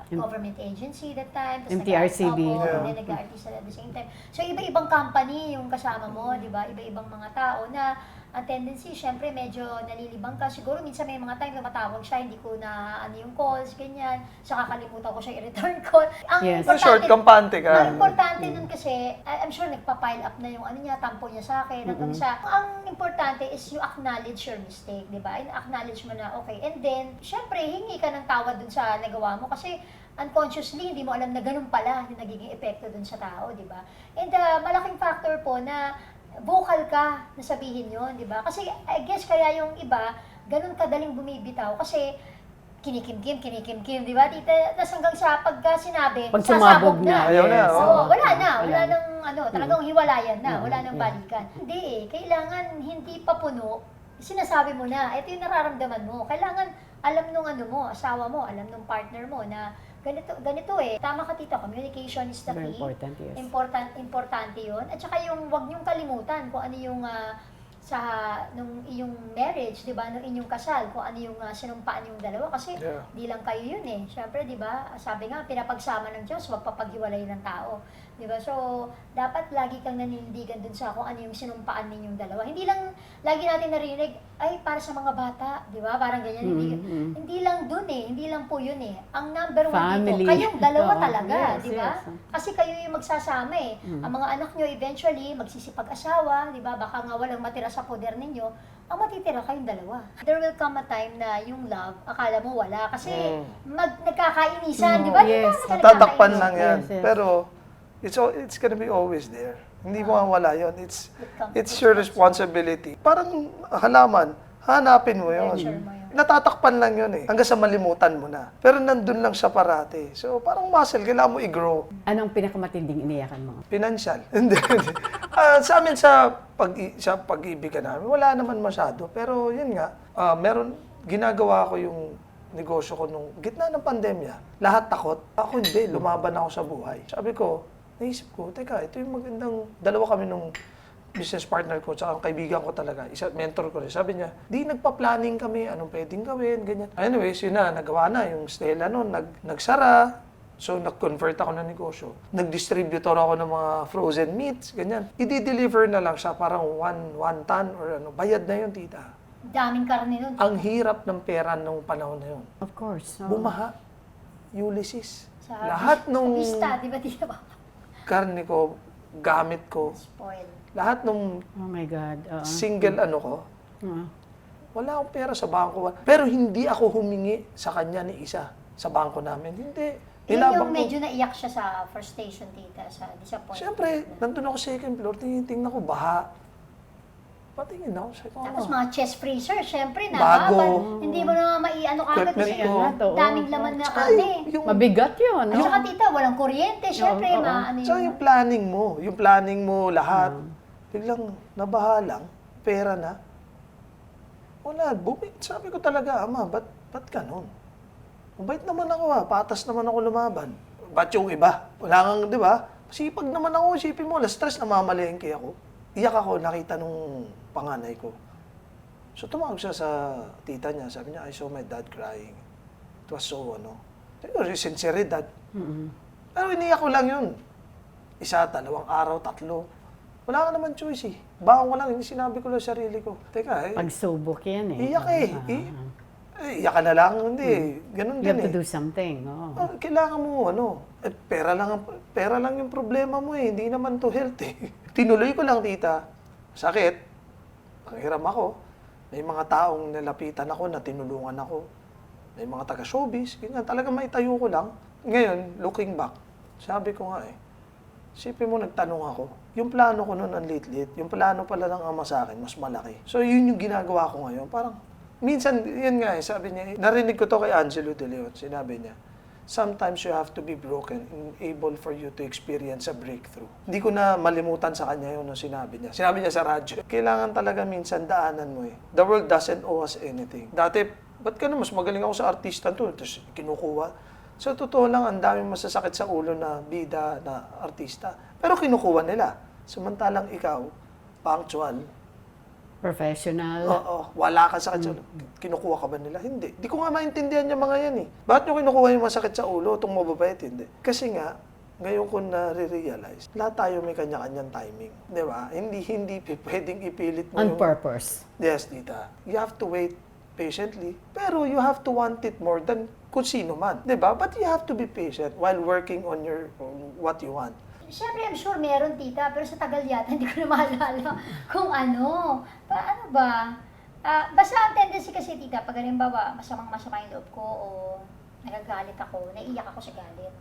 government agency that time. MTRCB. Then nag-artista at the same time. So iba-ibang company yung kasama mo, di ba? Iba-ibang mga tao na ang tendency, syempre, medyo nalilibang ka. Siguro minsan may mga time na matawag siya, hindi ko na ano yung calls, ganyan. So kakalimutan ko siya i-return call. Yes. So short, kampante ka. Ang importante nun kasi, I'm sure nagpa-pile up na yung ano niya, tampo niya sa akin, hanggang sa, ang importante is you acknowledge your mistake, di ba? Acknowledge mo na, okay. And then, syempre, hingi ka ng tawad dun sa nagawa mo kasi unconsciously, hindi mo alam na ganun pala yung nagiging epekto dun sa tao, di ba? And malaking factor po na vocal ka na sabihin yun, di ba? Kasi I guess kaya yung iba, ganun kadaling bumibitaw kasi kinikim-kim, di ba? Tita, tas hanggang sa pagka sinabi, Pag sasabog sumabog na. Ayaw na, yes. oo. Oo, wala Wala. nang talagang hiwalayan na, wala nang Yeah. balikan. Hindi kailangan hindi pa puno, sinasabi mo na, ito yung nararamdaman mo. Kailangan alam nung ano mo, asawa mo, alam nung partner mo na ganito eh. Tama ka, tita, communication is the Very key. important, yes. Importante yun. At saka yung wag niyong kalimutan kung ano yung sa nung iyong marriage, 'di ba, nung inyong kasal, kung ano yung sinumpaan yung dalawa kasi Yeah. di lang kayo yun eh. Syempre, 'di ba? Sabi nga pinapagsama ng Diyos, magpapaghiwalay ng tao. 'Di ba? So, dapat lagi kang nanindigan dun sa kung ano yung sinumpaan ninyong dalawa. Hindi lang lagi natin narinig, ay para sa mga bata, 'di ba? Parang ganyan. Hindi lang dun eh, hindi lang po yun eh. Ang number one Family. dito, kayong dalawa Oo. talaga, Yes, 'di ba? yes. Kasi kayo yung magsasama eh. Ang mga anak nyo eventually magsisipag-asawa, 'di ba? Baka nga walang matira sa poder ninyo, ang matitira kayong dalawa. There will come a time na yung love, akala mo wala kasi nagkakainisan, 'di ba? Yes. Di ba Tatakpan nagkakainisan? lang yan. Yes, yes. Pero, it's gonna be always there. Hindi mo mawala yun. It It's your responsibility. Parang halaman, hanapin mo yun. Nurture mo yun. Natatakpan lang yun eh. Hanggang sa malimutan mo na. Pero nandun lang siya parati. So, parang muscle, kailangan mo i-grow. Anong pinakamatinding iniyakan mo? Financial. Hindi. Sa amin sa pag-ibigan namin, wala naman masyado. Pero yun nga, ginagawa ko yung negosyo ko nung gitna ng pandemya. Lahat takot. Ako hindi, lumaban ako sa buhay. Sabi ko, naisip ko, teka, ito yung magandang, dalawa kami nung business partner ko, tsaka ang kaibigan ko talaga, mentor ko rin. Sabi niya, di nagpa-planning kami, anong pwedeng gawin, ganyan. Anyways, yun na, nagawa na. Yung Stella noon, nagsara. So, nag-convert ako ng negosyo. Nag-distributor ako ng mga frozen meats, ganyan. I-deliver na lang siya, parang one ton or ano. Bayad na yun, tita. Daming karne nun. Ang hirap ng pera nung panahon na yun. Of course. oo. Bumaha. Ulysses. Sa Lahat nung Vista, di ba? Di ba? karne ko, gamit ko, Spoil. lahat nung Oh my God. Oo. single ano ko, Oo. wala akong pera sa bangko. Pero hindi ako humingi sa kanya ni isa sa bangko namin. Hindi. Yun Nilabang yung ko. medyo naiyak siya sa first station, tita, sa disappointment. Siyempre, nandun ako sa second floor, tinitingnan ko, baha. Patingin ako, sabi ko, Tapos ano? mga chest freezer, syempre na. Bago. Hindi mo na maiano kagad Equipment kasi ko. daming laman na Tsaka karne. yung, Mabigat yun, At no? saka tita, walang kuryente, syempre, Oo, oo. ano tsaka yung planning mo, lahat. Biglang nabaha lang, pera na. Wala, sabi ko talaga, Ama, ba't ganun? Mabait naman ako patas naman ako lumaban. Ba't yung iba? Wala kang, di ba? Sipag naman ako, isipin mo, stress, namamalengke ako. Iyak ako, nakita nung panganay ko. So tumawag siya sa tita niya, sabi niya, I saw my dad crying. It was so, siguro, sinceridad. Pero iniyak ko lang yun. Isa, 2 araw, 3. Wala ka naman choice eh. Baon ko lang, hindi sinabi ko lang sa sarili ko. Teka, Pagsubok yan eh. iyak eh. Iyak ka na lang, hindi. Ganun You din have to eh. do something. Oo. Kailangan mo, pera lang yung problema mo eh. Hindi naman to health eh. Tinuloy ko lang, tita. Sakit. Panghiram ako. May mga taong nalapitan ako na tinulungan ako. May mga taga-showbiz, ganyan. Talagang maitayo ko lang. Ngayon, looking back, sabi ko nga isipin mo, nagtanong ako. Yung plano ko noon ang lit-lit. Yung plano pala ng ama sa akin, mas malaki. So, yun yung ginagawa ko ngayon. Parang, minsan, yun nga sabi niya, narinig ko to kay Angelo De Leon. Sinabi niya, sometimes you have to be broken and able for you to experience a breakthrough. Hindi ko na malimutan sa kanya yun nung sinabi niya. Sinabi niya sa radyo, kailangan talaga minsan daanan mo eh. The world doesn't owe us anything. Dati, ba't ka na mas magaling ako sa artista to? Tapos kinukuha. So, totoo lang, ang daming masasakit sa ulo na bida, na artista. Pero kinukuha nila. Samantalang ikaw, punctual, Professional. oo, wala ka sakit sa ulo. Kinukuha ka ba nila? Hindi. Di ko nga maintindihan yung mga yan eh. Bakit nyo kinukuha yung masakit sa ulo, itong mababait? Hindi. Kasi nga, ngayon ko na-realize, lahat tayo may kanya-kanyang timing. Di ba? Hindi pwedeng ipilit mo On yung... purpose. Yes, tita. You have to wait patiently. Pero you have to want it more than kung sino man. Di ba? But you have to be patient while working on what you want. Siyempre, I'm sure meron, tita, pero sa tagal yata, hindi ko na maalala kung ano. Paano ba? Basta ang tendency kasi, tita, pag halimbawa, masama yung loob ko o nagagalit ako, naiiyak ako sa galit.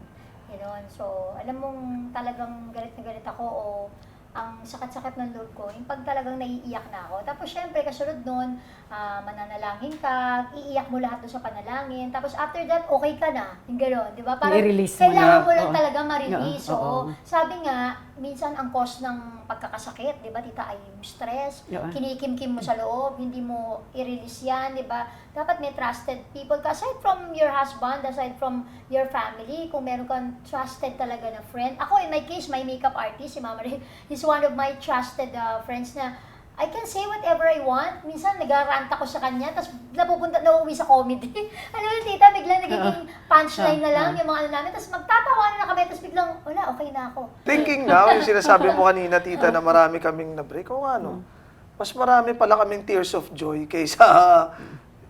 Gano'n. So, alam mong talagang galit na galit ako o ang sakit-sakit ng loob ko, yung pag talagang naiiyak na ako. Tapos syempre, kasunod nun, mananalangin ka, iiyak mo lahat doon sa panalangin. Tapos after that, okay ka na. Yung gano'n, di ba? Parang I-release mo kailangan na. mo lang Oo. talaga ma-release. Oo. Oo. Sabi nga, minsan ang cause ng pagkakasakit, di ba, tita, ay yung stress, Oo. kinikimkim mo sa loob, hindi mo i-release yan, di ba? Dapat may trusted people ka. Aside from your husband, aside from your family, kung meron kang trusted talaga na friend. Ako, in my case, my makeup artist, si Mama Ray, is one of my trusted friends na I can say whatever I want. Minsan nag-rant ako sa kanya, tapos nauwi sa comedy. Alam mo, tita, biglang nagiging punchline na lang yung mga ano namin, tapos magtatawa na kami, tapos biglang, wala, okay na ako. Thinking now, yung sinasabi mo kanina, tita, na marami kaming na-break. O ano, mas marami pala kaming tears of joy kaysa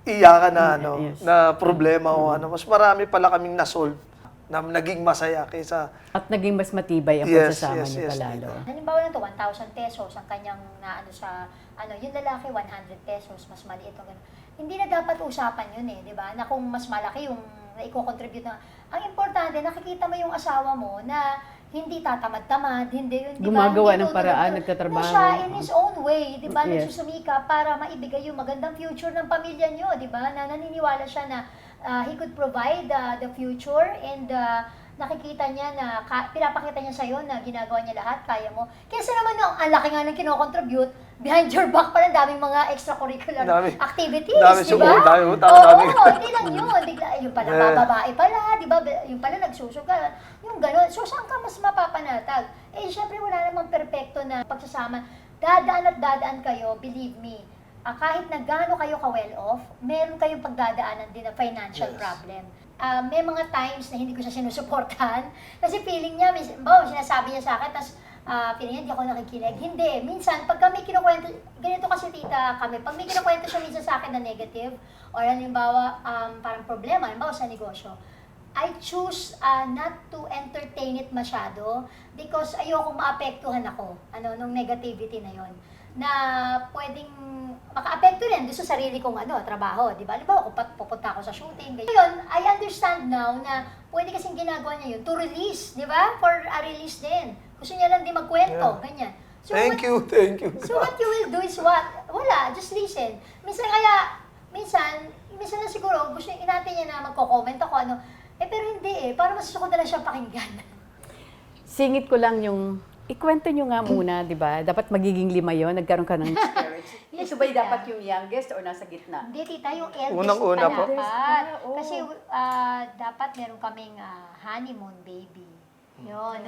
iyakan na, Yes. na problema o ano. Mas marami pala kaming na-solve na naging masaya kaysa... At naging mas matibay ang Yes, pagsasama yes, niyo yes, palalo. tita. Halimbawa na to, 1,000 pesos ang kanyang naano sa, yung lalaki 100 pesos, mas maliit o gano'n. Hindi na dapat usapan yun di ba? Na kung mas malaki yung na i-contribute na. Ang importante, nakikita mo yung asawa mo na hindi tatamad-tamad, hindi yun, di ba? Gumagawa Hindi ng paraan, tutulog- nagtatrabaho. Na siya in his own way, di ba? Yes. Nagsusumika para maibigay yung magandang future ng pamilya nyo, di ba? Na naniniwala siya na he could provide the future and nakikita niya na, pinapakita niya sa'yo na ginagawa niya lahat, kaya mo. Kesa naman ang laki nga ng kinocontribute, behind your back pala, daming mga extracurricular activities, dami di ba? dami Oo, hindi lang yun. Bigla, yung pala, Yeah. babae pala, di ba? Yung pala, nagsusugal. Yung gano'n. So, saan ka mas mapapanatag? Syempre, wala namang perpekto na pagsasama. Dadaan at dadaan kayo, believe me. Kahit na gaano kayo ka-well-off, meron kayong pagdadaanan din na financial Yes. problem. May mga times na hindi ko siya sinusuportahan kasi feeling niya, sinasabi niya sa akin, tapos feeling niya hindi ako nakikinig. Hindi. Minsan, pag kami kinukwento, ganito kasi tita kami, pag may kinukwento siya minsan sa akin na negative, or halimbawa, parang problema, halimbawa sa negosyo, I choose not to entertain it masyado because ayokong maapektuhan ako, nung negativity na yon na pwedeng maka-apekto rin doon sa sarili kong trabaho, di ba? Halimbawa, kung pupunta ako sa shooting, ganyan. Ngayon, I understand now na pwede kasing ginagawa niya yun to release, di ba? For a release din. Gusto niya lang din magkwento, ganyan. So, Thank you. So what you will do is what? Wala, just listen. Minsan na siguro, gusto inatin niya na magko-comment ako, pero hindi para masusuko na lang siya pakinggan. Singit ko lang yung, ikwento nyo nga muna, di ba? Dapat magiging 5 yon, nagkaroon ka ng experience. Yes, Ito ba'y tita. dapat yung youngest or nasa gitna? Hindi, tita, yung eldest Unang-una pa po. dapat. Oo. Kasi dapat meron kaming honeymoon baby. Yun.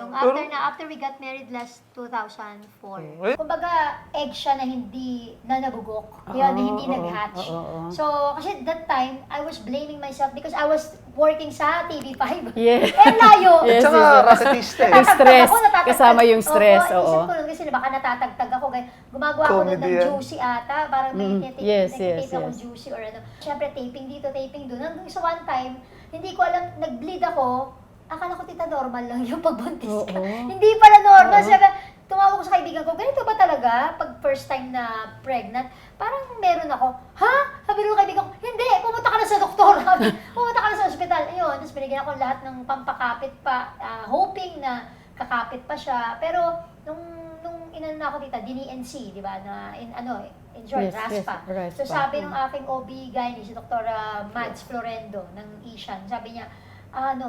After we got married last 2004. Kumbaga, egg siya na hindi nabugok. Yun, na hindi nag-hatch. So, kasi that time, I was blaming myself because I was working sa TV5. Yeah. Layo. Yes, Tsaka yes. raketista Yung stress. natatagtag. Kasama yung stress, Opo, oo. isip ko nun kasi baka natatagtag ako. Gumagawa ako nun ng Comedy yan. juicy ata. Parang may Yes, tape yes, akong yes. juicy or Siyempre, taping dito, taping doon. Hanggang sa one time, hindi ko alam, nag-bleed ako. Akala ko, tita, normal lang yung pagbuntis ka. Hindi pala normal. Sabi, tumawag ko sa kaibigan ko, ganito ba talaga? Pag first time na pregnant, parang meron ako. Ha? Sabi ng kaibigan ko, hindi, pumunta ka na sa doktor. Pumunta ka na sa ospital. Ayun, tapos binigyan ako lahat ng pampakapit pa, hoping na kakapit pa siya. Pero, nung inano na ako, tita, DNC, di ba? Na, in short, Yes, yes, RASPA. RASPA. So, sabi ng aking OB-GYN, si Dr. Mads Florendo ng Ishan, sabi niya,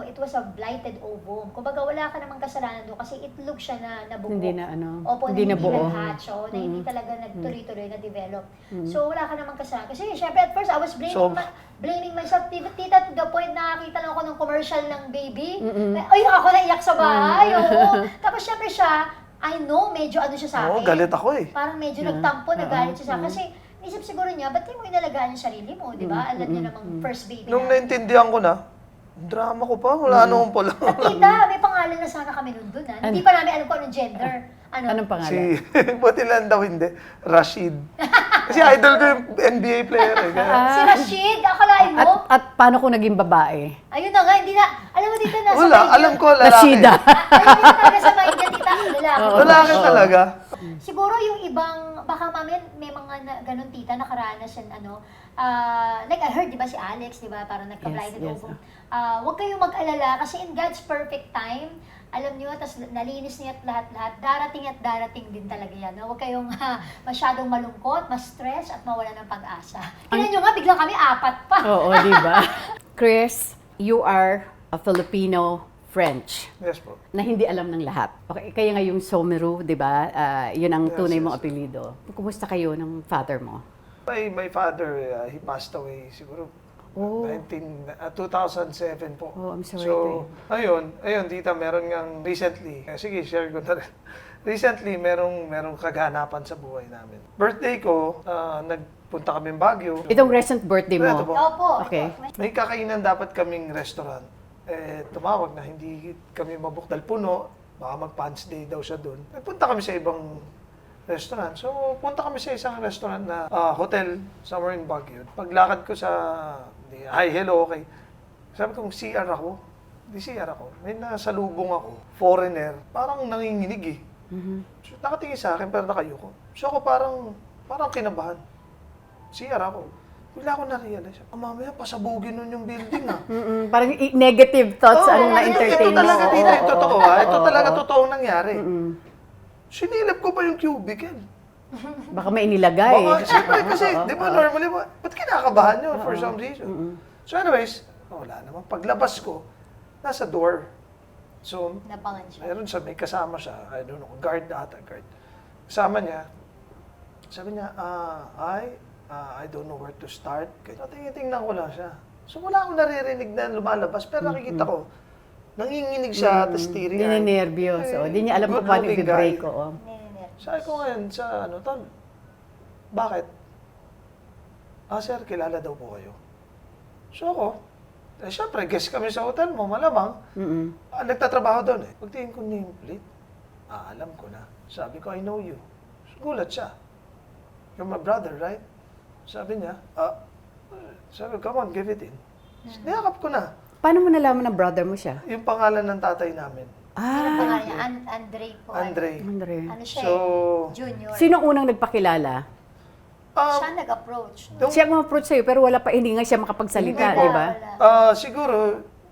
it was a blighted ovum. Kumbaga, wala ka namang kasalanan doon kasi itlog siya na nabuo. Hindi na Opo, hindi na na hindi buo. nag-hatch, na hindi talaga nagtuloy-tuloy na develop. So, wala ka namang kasalanan. Kasi, syempre, at first, I was blaming myself, tita, to the point na nakita lang ako ng commercial ng baby. Ay, ako naiyak sa bahay. Oo. Tapos, syempre siya, I know, medyo siya sa akin. Oo, galit ako eh. Parang medyo nagtampo, nagalit siya sa akin. Kasi, isip siguro niya, ba't di mo inalagaan yung sarili mo, di ba? Alam niya namang first baby Nung na. naintindihan ko na, drama ko pa, wala naman pala. At tita, may pangalan na sana kami nun doon. Hindi pa namin alam kung anong gender. Anong pangalan? Buti lang daw hindi, Rashid. Kasi idol ko yung NBA player eh. Si Rashid, akalain mo? At paano kung naging babae? Ayun na nga, hindi na. Alam mo dito na sa Wala, mind alam niya- ko lalaki. Rashida. Alam mo talaga sa mind niya, tita, lalaki. Lalaki talaga. Siguro yung ibang, baka may mga ganun tita, nakaranas yan, like I heard, di ba si Alex, di ba, parang nagka-blinded Yes, yes. ovum. Huwag kayong mag-alala kasi in God's perfect time, alam nyo, tas nalinis niya at lahat-lahat, darating din talaga yan. Huwag kayong masyadong malungkot, ma-stress, at mawala ng pag-asa. Tingnan nyo nga, biglang kami 4 pa. Oo, di ba? Chris, you are a Filipino French Yes po. na hindi alam ng lahat. Okay, kaya nga yung Someru, di ba? Yun ang Yes, tunay yes. mong apelido. Kumusta kayo ng father mo? My father, he passed away siguro 2007 po. Oh, I'm sorry. So, ayun, tita, meron ngang recently, sige, share ko na rin. recently, merong kaganapan sa buhay namin. Birthday ko, nagpunta kami Baguio. Itong recent birthday mo. Ito po. Opo. Okay. May kakainan dapat kaming restaurant. Tumawag na hindi kami mabook dahil puno. Baka mag-punch day daw siya doon. Nagpunta kami sa ibang restaurant. So, punta kami sa isang restaurant na hotel somewhere in Baguio. Paglakad ko sa, hi, hello, okay. Sabi ko, CR ako. Di CR ako. May nasalubong ako. Foreigner. Parang nanginginig eh. So, nakatingin sa akin pero nakayuko. So ako parang kinabahan. CR ako. Bigla ako na-realize. Mamaya pasabugin nun yung building ah. Parang negative thoughts ang na-entertain Ito talaga mo. dito, Oo, ito totoo oo, ah. Ito oo, talaga oo. totoong nangyari. Mm. Sinilip ko pa yung cubicle. Baka may inilagay. Baka, siyempre kasi, di ba normally, ba't kinakabahan nyo for some reason? So anyways, wala naman. Paglabas ko, nasa door. So, Nabangan siya. meron siya, may kasama siya, I don't know, guard ata, guard. Kasama niya, sabi niya, I don't know where to start. Kaya tingnan ko lang siya. So wala akong naririnig na lumalabas, pero nakikita ko, nanginginig siya, tapos teary eyed. Ninenervyos. Di niya alam kung paano good-looking i-break. guy. Oo. Sabi ko ngayon sa Tol, bakit? Sir, kilala daw po kayo. So ako, syempre, guest kami sa hotel mo, malamang. Nagtatrabaho doon eh. Pagtingin ko nameplate, alam ko na. Sabi ko, I know you. Gulat siya. You're my brother, right? Sabi niya, sabi ko, come on, give it in. Niyakap ko na. Paano mo nalaman na brother mo siya? Yung pangalan ng tatay namin. Ang pangalan niya, Andre po. Andre. Andre. Ano siya So, Junior. Sino unang nagpakilala? Siya nag-approach. Siya ma-approach sa'yo, pero wala pa, hindi nga siya makapagsalita, Wala, di ba? wala.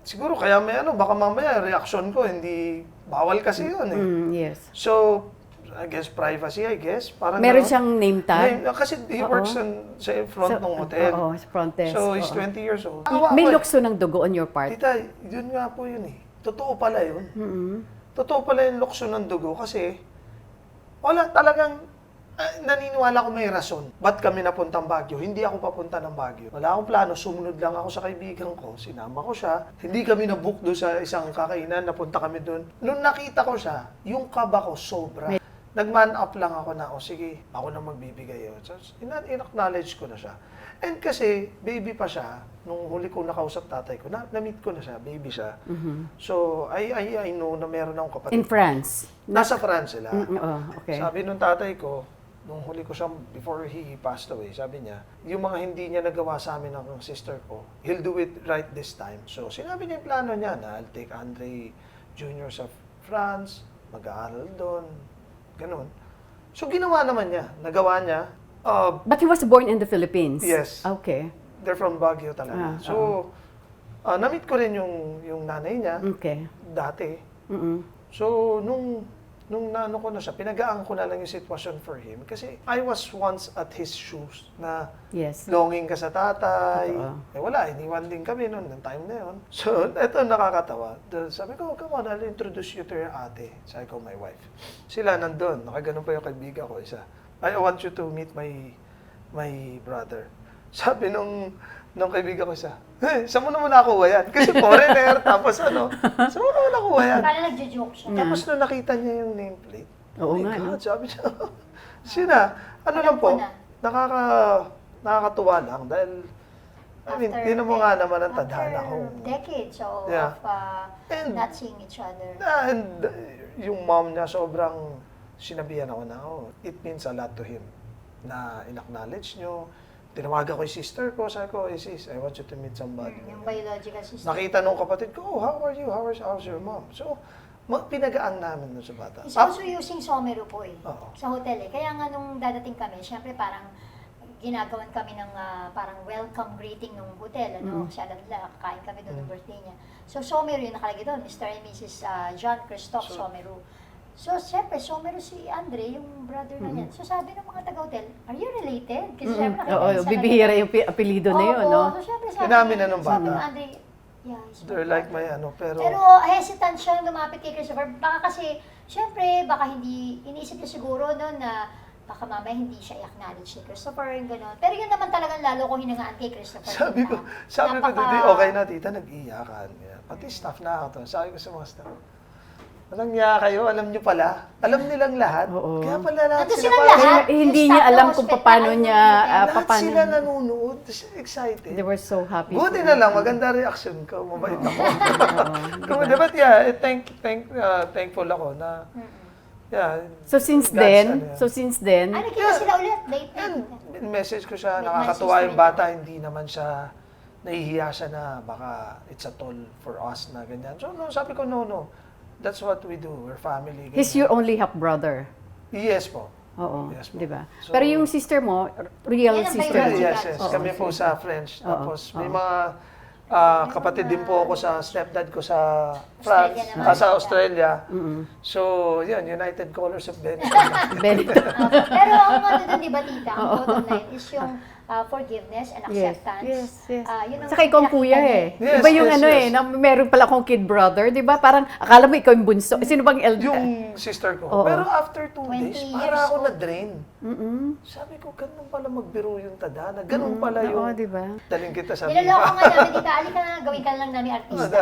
siguro kaya may baka mamaya reaction ko, hindi, bawal kasi yun eh. Yes. So, I guess privacy, I guess. Parang Meron gano'n. siyang name tag? Kasi he works sa front ng hotel. Oo, sa front desk. So, he's oo. 20 years old. May lukso ng dugo on your part? Tita, yun nga po yun eh. Totoo pala yun. Totoo pala yung lukso ng dugo kasi wala talagang naniniwala ko may rason. Ba't kami napuntang Baguio? Hindi ako papunta ng Baguio. Wala akong plano, sumunod lang ako sa kaibigan ko. Sinama ko siya. Hindi kami na-book doon sa isang kakainan, napunta kami doon. Nung nakita ko siya, yung kaba ko sobra. Nag-man up lang ako na, sige, ako na magbibigay yun. So, in-acknowledge ko na siya. And kasi, baby pa siya, nung huli kong nakausap tatay ko, na-meet ko na siya, baby siya. So, I know na meron akong kapatid. In France? Nasa France sila. Okay. Sabi nung tatay ko, nung huli ko siya, before he passed away, sabi niya, yung mga hindi niya nagawa sa amin ng sister ko, he'll do it right this time. So, sinabi niya yung plano niya na I'll take Andre Jr. sa France, mag-aaral doon, ganun. So, ginawa naman niya. Nagawa niya. But he was born in the Philippines? Yes. Okay. They're from Baguio talaga. So, na-meet ko rin yung nanay niya, Okay. dati. So, nung naano ko na siya, pinagaan ko na lang yung sitwasyon for him. Kasi I was once at his shoes na Yes. longing ka sa tatay. Totoo. Wala, iniwan din kami noon, ng time na yun. So, eto nakakatawa. Sabi ko, come on, I'll introduce you to your ate. Sabi ko, my wife. Sila nandun, nakaganon pa yung kaibigan ko, isa. I want you to meet my brother. Sabi nung kaibigan ko isa, saan mo naman nakuha yan? Kasi foreigner, tapos saan mo naman nakuha yan? Kala nagjo-joke siya. Tapos nung nakita niya yung nameplate, Oo oh my nga, God, no? sabi niya, sina, ano Alam lang po, ko na. nakakatuwa lang dahil, I mean, After- tinan mo nga naman ang tadhana ko. After decades Yeah. of And- not seeing each other. And yung mom niya sobrang sinabihan ako na, it means a lot to him na in-acknowledge nyo. Tinawagan ko yung sister ko, sabi ko, sis, I want you to meet somebody. Yung biological sister. Nakita nung kapatid ko, how are you? How's your mom? So, pinagaan namin nun sa bata. He's also using Somero po Oo. sa hotel eh. Kaya nga nung dadating kami, syempre parang ginagawan kami ng parang welcome greeting ng hotel. Siya nila, kakain kami doon ng birthday niya. So Somero yung nakalagay doon, Mr. and Mrs. John Christophe Somero. So, syempre, Somero si Andre, yung brother na niyan. So, sabi ng mga taga-hotel, are you related? Kasi syempre, Oo, bibihira yung apelido na yun, no? So, syempre, sabi, Inamin na nung sabi bata. ng Andre, yeah, he's my They're like brother. my pero Pero hesitant siya lumapit kay Christopher. Baka kasi, syempre, baka hindi, iniisip niya siguro noon na baka mamaya hindi siya i-acknowledge ni Christopher, yung gano'n. Pero yun naman talagang lalo ko hinangaan kay Christopher. sabi ko, Napaka- "Didi, okay na tita, nag-iyakan. Pati staff na ako to. Sabi ko sa mga staff, Walang niya kayo, alam niyo pala. Alam nilang lahat. Oo. Kaya pala lahat Nandun sila silang parang- lahat. Kaya hindi Yung niya staff alam ng kung hospital, paano ano, niya, Lahat paano. sila nanonood, excited. They were so happy. Buti for na you. lang, maganda reaction ko, mabait ako. Oo, Kung diba? diba, yeah, thankful ako na, yeah. So since God's then, ano yan. so since then, Ano, kita sila ulit, late night. Message ko siya, May nakakatuwa message yung ko rin. bata, hindi naman siya, nahihiya siya na baka it's a toll for us na ganyan. So, no, sabi ko, no. That's what we do, we're family. he's ganyan. your only half brother. Yes po. Oo, Yes po. di ba? So- Pero yung sister mo, real Yan ang sister mo. biological. Yes. Oo, Kami po sa French. Tapos may mga kapatid din po ako sa stepdad ko sa France, Australia naman. sa Australia. So, yun, United Colors of Benetton. Benito. Pero ang ano doon, di ba, tita, ang bottom line is yung forgiveness and Yes, acceptance. yes. Yun ang Saka ikaw ang kuya pinakita eh. niya. Yes, Iba yung yes, ano yes. eh, na meron pala akong kid brother, di ba? Parang akala mo ikaw yung bunso. Sino bang Yung sister ko. Oo. Pero after 2 20 days, years para ako old. na-drain. Sabi ko, ganun pala magbiro yung tadhana. Ganun pala Oo, yung... di ba? Daling kita sa Niloloko nga namin, tita, alika na, gawin ka lang namin artista.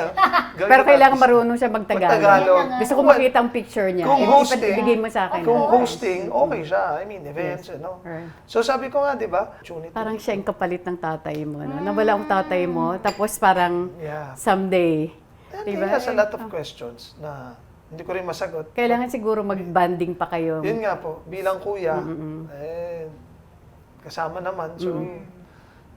Pero kailangan marunong siya magtagalog. Magtagalog. Yan na nga. Gusto ko makita ang picture niya. Kung hosting, Ibigay mo sa akin. Kung Of course. hosting, okay siya. I mean, events, ano. Right. So sabi ko nga, di ba? Opportunity. Parang siya yung kapalit ng tatay mo. No? Nawala ang tatay mo, tapos parang Yeah. someday. And Diba? he has a lot of questions na hindi ko rin masagot. Kailangan siguro mag-banding pa kayo. Yun nga po, bilang kuya, kasama naman. So,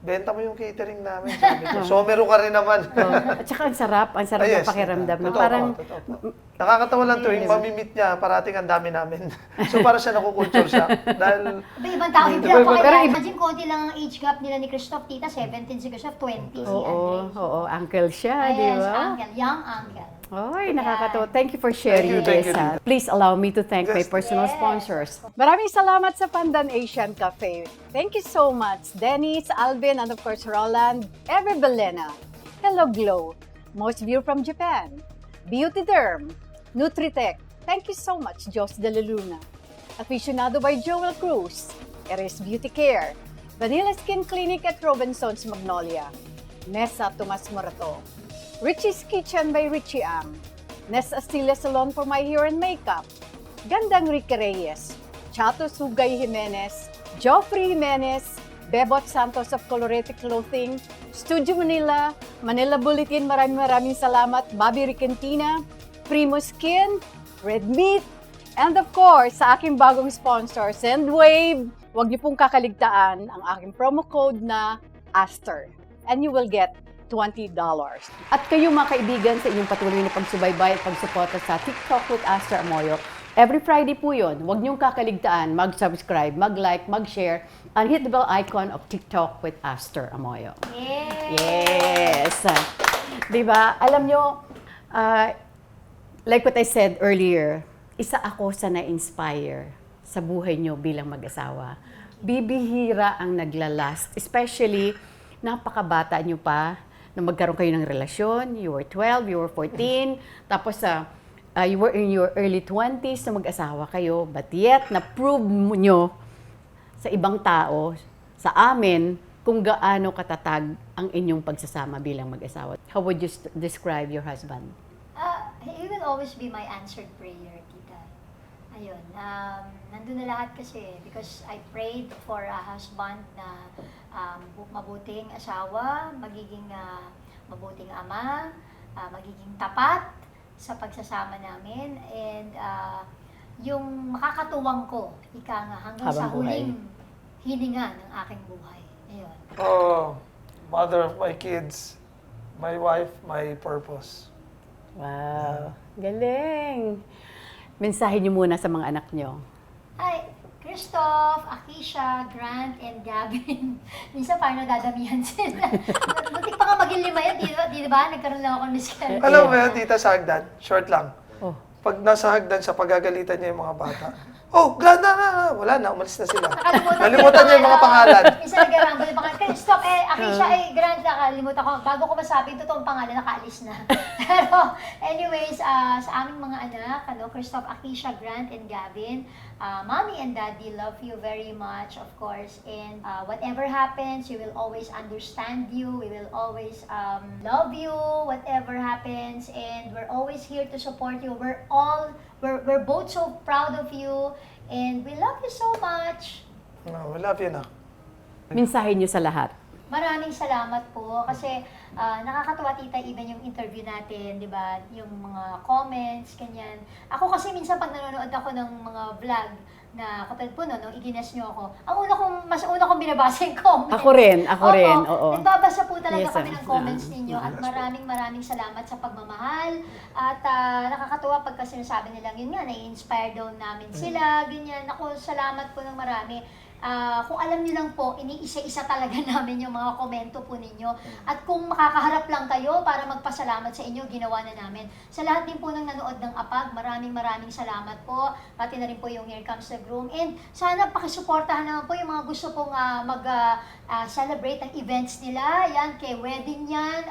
benta mo yung catering namin, sabi ko. Somero ka rin naman. Oo. At saka ang sarap Ah, ng yes, pakiramdam. No? totoo Parang, po, totoo po. Nakakatawa lang tuwing mamimit niya, parating ang dami namin. So, para siya nakukulture siya. Dahil, Ibang tao yung Pero pinapakita. iba- Imagine, konti lang ang age gap nila ni Christoph, tita, 17 si Christoph, 20 si oo, Andre. oo, uncle siya, di Yes, ba? uncle, young uncle. Oy, nakakatawa. Thank you for sharing Thank this. you. Ha? Please allow me to thank my Yes. personal Yes. sponsors. Maraming salamat sa Pandan Asian Cafe. Thank you so much, Dennis, Alvin, and of course, Roland, Ever Belena. Hello Glow, Most View from Japan, Beauty Derm, Nutritech. Thank you so much, Jos de la Luna. Aficionado by Joel Cruz, Eres Beauty Care, Vanilla Skin Clinic at Robinson's Magnolia, Mesa Tomas Morato, Richie's Kitchen by Richie Ang, Nes Astilla Salon for My Hair and Makeup, Gandang Ricky Reyes, Chato Sugay Jimenez, Joffrey Jimenez, Bebot Santos of Colorete Clothing, Studio Manila, Manila Bulletin, maraming salamat, Bobby Ricantina, Primo Skin, Red Meat, and of course, sa aking bagong sponsor, Sendwave. Huwag niyo pong kakaligtaan ang aking promo code na ASTER, and you will get $20. At kayo mga kaibigan sa inyong patuloy na pagsubaybay at pagsuporta sa TikTok with Aster Amoyo. Every Friday po yun. Huwag niyong kakaligtaan, mag-subscribe, mag-like, mag-share, and hit the bell icon of TikTok with Aster Amoyo. Yes! Diba? Alam nyo, like what I said earlier, isa ako sa na-inspire sa buhay nyo bilang mag-asawa. Bibihira ang naglalast, especially napakabata nyo pa, na magkaroon kayo ng relasyon, you were 12, you were 14, tapos you were in your early 20s na mag-asawa kayo, but yet, na-prove nyo sa ibang tao, sa amin, kung gaano katatag ang inyong pagsasama bilang mag-asawa. How would you describe your husband? He will always be my answered prayer, tita. Ayun, nandun na lahat kasi because I prayed for a husband na mabuting asawa, magiging mabuting ama, magiging tapat sa pagsasama namin, and yung makakatuwang ko, ika nga, hanggang sa Habang buhay. huling hininga ng aking buhay. Ayun. oh, mother of my kids, my wife, my purpose. Wow, galing! Mensahe niyo muna sa mga anak niyo. Hi, Christoph, Akisha, Grant, and Gavin. Minsan parang nadadamihan sila. Butik pa nga maging 5 yan, di ba? Nagkaroon lang ako ng discount. Alam mo yan, tita, sa hagdan, short lang. Oh. Pag nasa hagdan siya, pagagalitan niya yung mga bata. Oh, Grand na. Wala na, umalis na sila. Nalimutan Nalimutan niya yung mga pangalan. Minsan nag-rumble yung pangalan. Kaya stop, Akisha, Grand, nakalimutan ko. Bago ko masabi, totoong pangalan, nakaalis na. Pero, anyways, sa aming mga anak, Christoph, Akisha, Grant, and Gavin, Mommy and Daddy love you very much, of course. And whatever happens, we will always understand you. We will always love you, whatever happens. And we're always here to support you. We're both so proud of you. And we love you so much. No, we love you na. Mensahe niyo sa lahat. Maraming salamat po kasi nakakatuwa tita even yung interview natin, 'di ba? Yung mga comments, kanyan. Ako kasi minsan pag nanonood ako ng mga vlog na katulad po nung igines niyo ako, mas una kong binabasa yung comments. Ako rin, oo. Nagbabasa po talaga Yes, kami ng comments ninyo at maraming salamat sa pagmamahal at nakakatuwa pagka sinasabi nilang yun nga, nai-inspire daw namin sila, ganyan. Ako, salamat po ng marami. Kung alam niyo lang po, iniisa-isa talaga namin yung mga komento po ninyo. At kung makakaharap lang kayo para magpasalamat sa inyo, ginawa na namin. Sa lahat din po ng nanood ng APAG, maraming salamat po. Pati na rin po yung Here Comes the Groom. And sana pakisuportahan naman po yung mga gusto pong mag-celebrate ang events nila. Yan, kay wedding yan,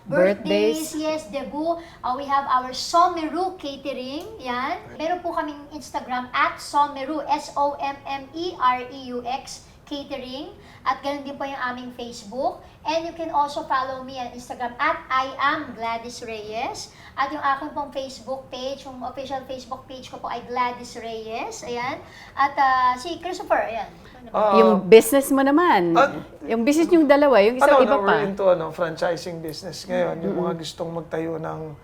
birthdays, yes, debut. We have our Someru Catering. Yan. Meron po kaming Instagram at Someru, SOMMEREUX Catering. At ganoon din po yung aming Facebook. And you can also follow me on Instagram at I am Gladys Reyes. At yung aking pong Facebook page, yung official Facebook page ko po ay Gladys Reyes. Ayan. At si Christopher, ayan. Yung business mo naman. Yung business yung dalawa, yung isang iba pa. We're into franchising business ngayon. Yung mga gustong magtayo ng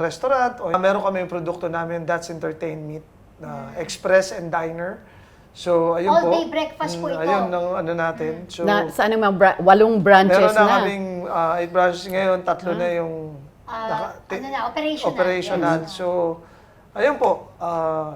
restaurant. O, meron kami yung produkto namin, That's Entertain Meat, na Express and Diner. So, ayun po. All-day breakfast po ito. Ayun, ng natin. So, Sa anong mga 8 branches meron na na. kaming 8 branches ngayon, 3 na yung operational. Yes. So, ayun po,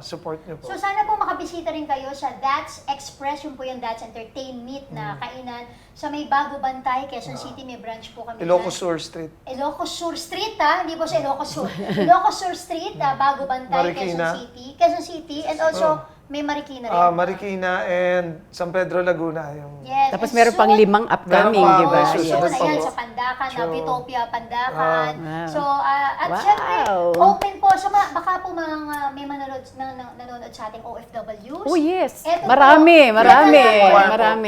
support nyo po. So sana po makabisita rin kayo sa That's Express, yung po yung That's Entertain Meat na kainan sa may Bago Bantay, Quezon City, may branch po kami. Ilocos Sur Street. Ilocos Sur Street, hindi po sa Ilocos Sur. Ilocos Sur Street, Bago Bantay, Marikina. Quezon City, and also may Marikina rin. Marikina and San Pedro Laguna. Yung Yes. Tapos and meron pang soon, 5 upcoming, Meron pa, di ba? may Yes. susunod pa Ayan, po. sa Pandakan, So, Vitopia, Pandakan. Wow. So, at Wow. syempre, open po sa baka po mga may nanonood sa ating OFWs. Oh yes, Eto po, marami.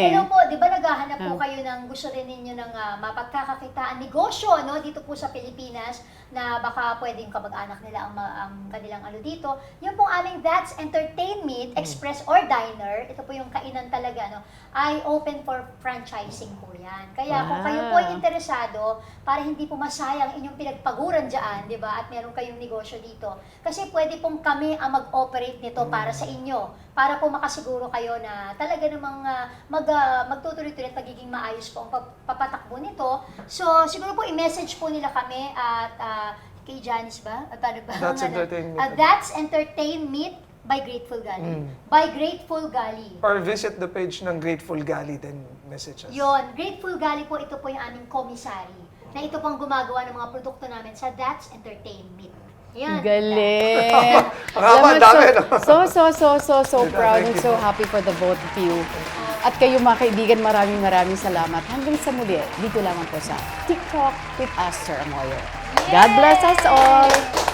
Hello po, di ba naghahanap po kayo ng gusto rin ninyo ng mapagkakakitaan negosyo dito po sa Pilipinas na baka pwedeng kamag-anak nila ang kanilang dito. Yung pong aming That's Entertainment, Express or Diner, ito po yung kainan talaga, ay open for franchising po yan. Kaya kung kayo po ay interesado, para hindi po masayang inyong pinagpaguran dyan, di ba, at meron kayong negosyo dito. Kasi pwede pong kami ang mag-operate nito para sa inyo, para po makasiguro kayo na talaga namang magtutuloy-tuloy at magiging maayos po ang papatakbo nito. So, siguro po i-message po nila kami at kay Janice ba? At ano ba? That's Entertain Meat. That's Entertain Meat by Grateful Gali. By Grateful Gali. or visit the page ng Grateful Gali, then message us. Yon, Grateful Gali po, ito po yung aming commissary na ito pong gumagawa ng mga produkto namin sa That's Entertain Meat. Yan. Galing. Haba, Alam mo, dami, no? so proud and so happy for the both of you. At kayo mga kaibigan, maraming salamat. Hanggang sa muli, dito lamang po sa TikTok with Aster Amoyo. God bless us all!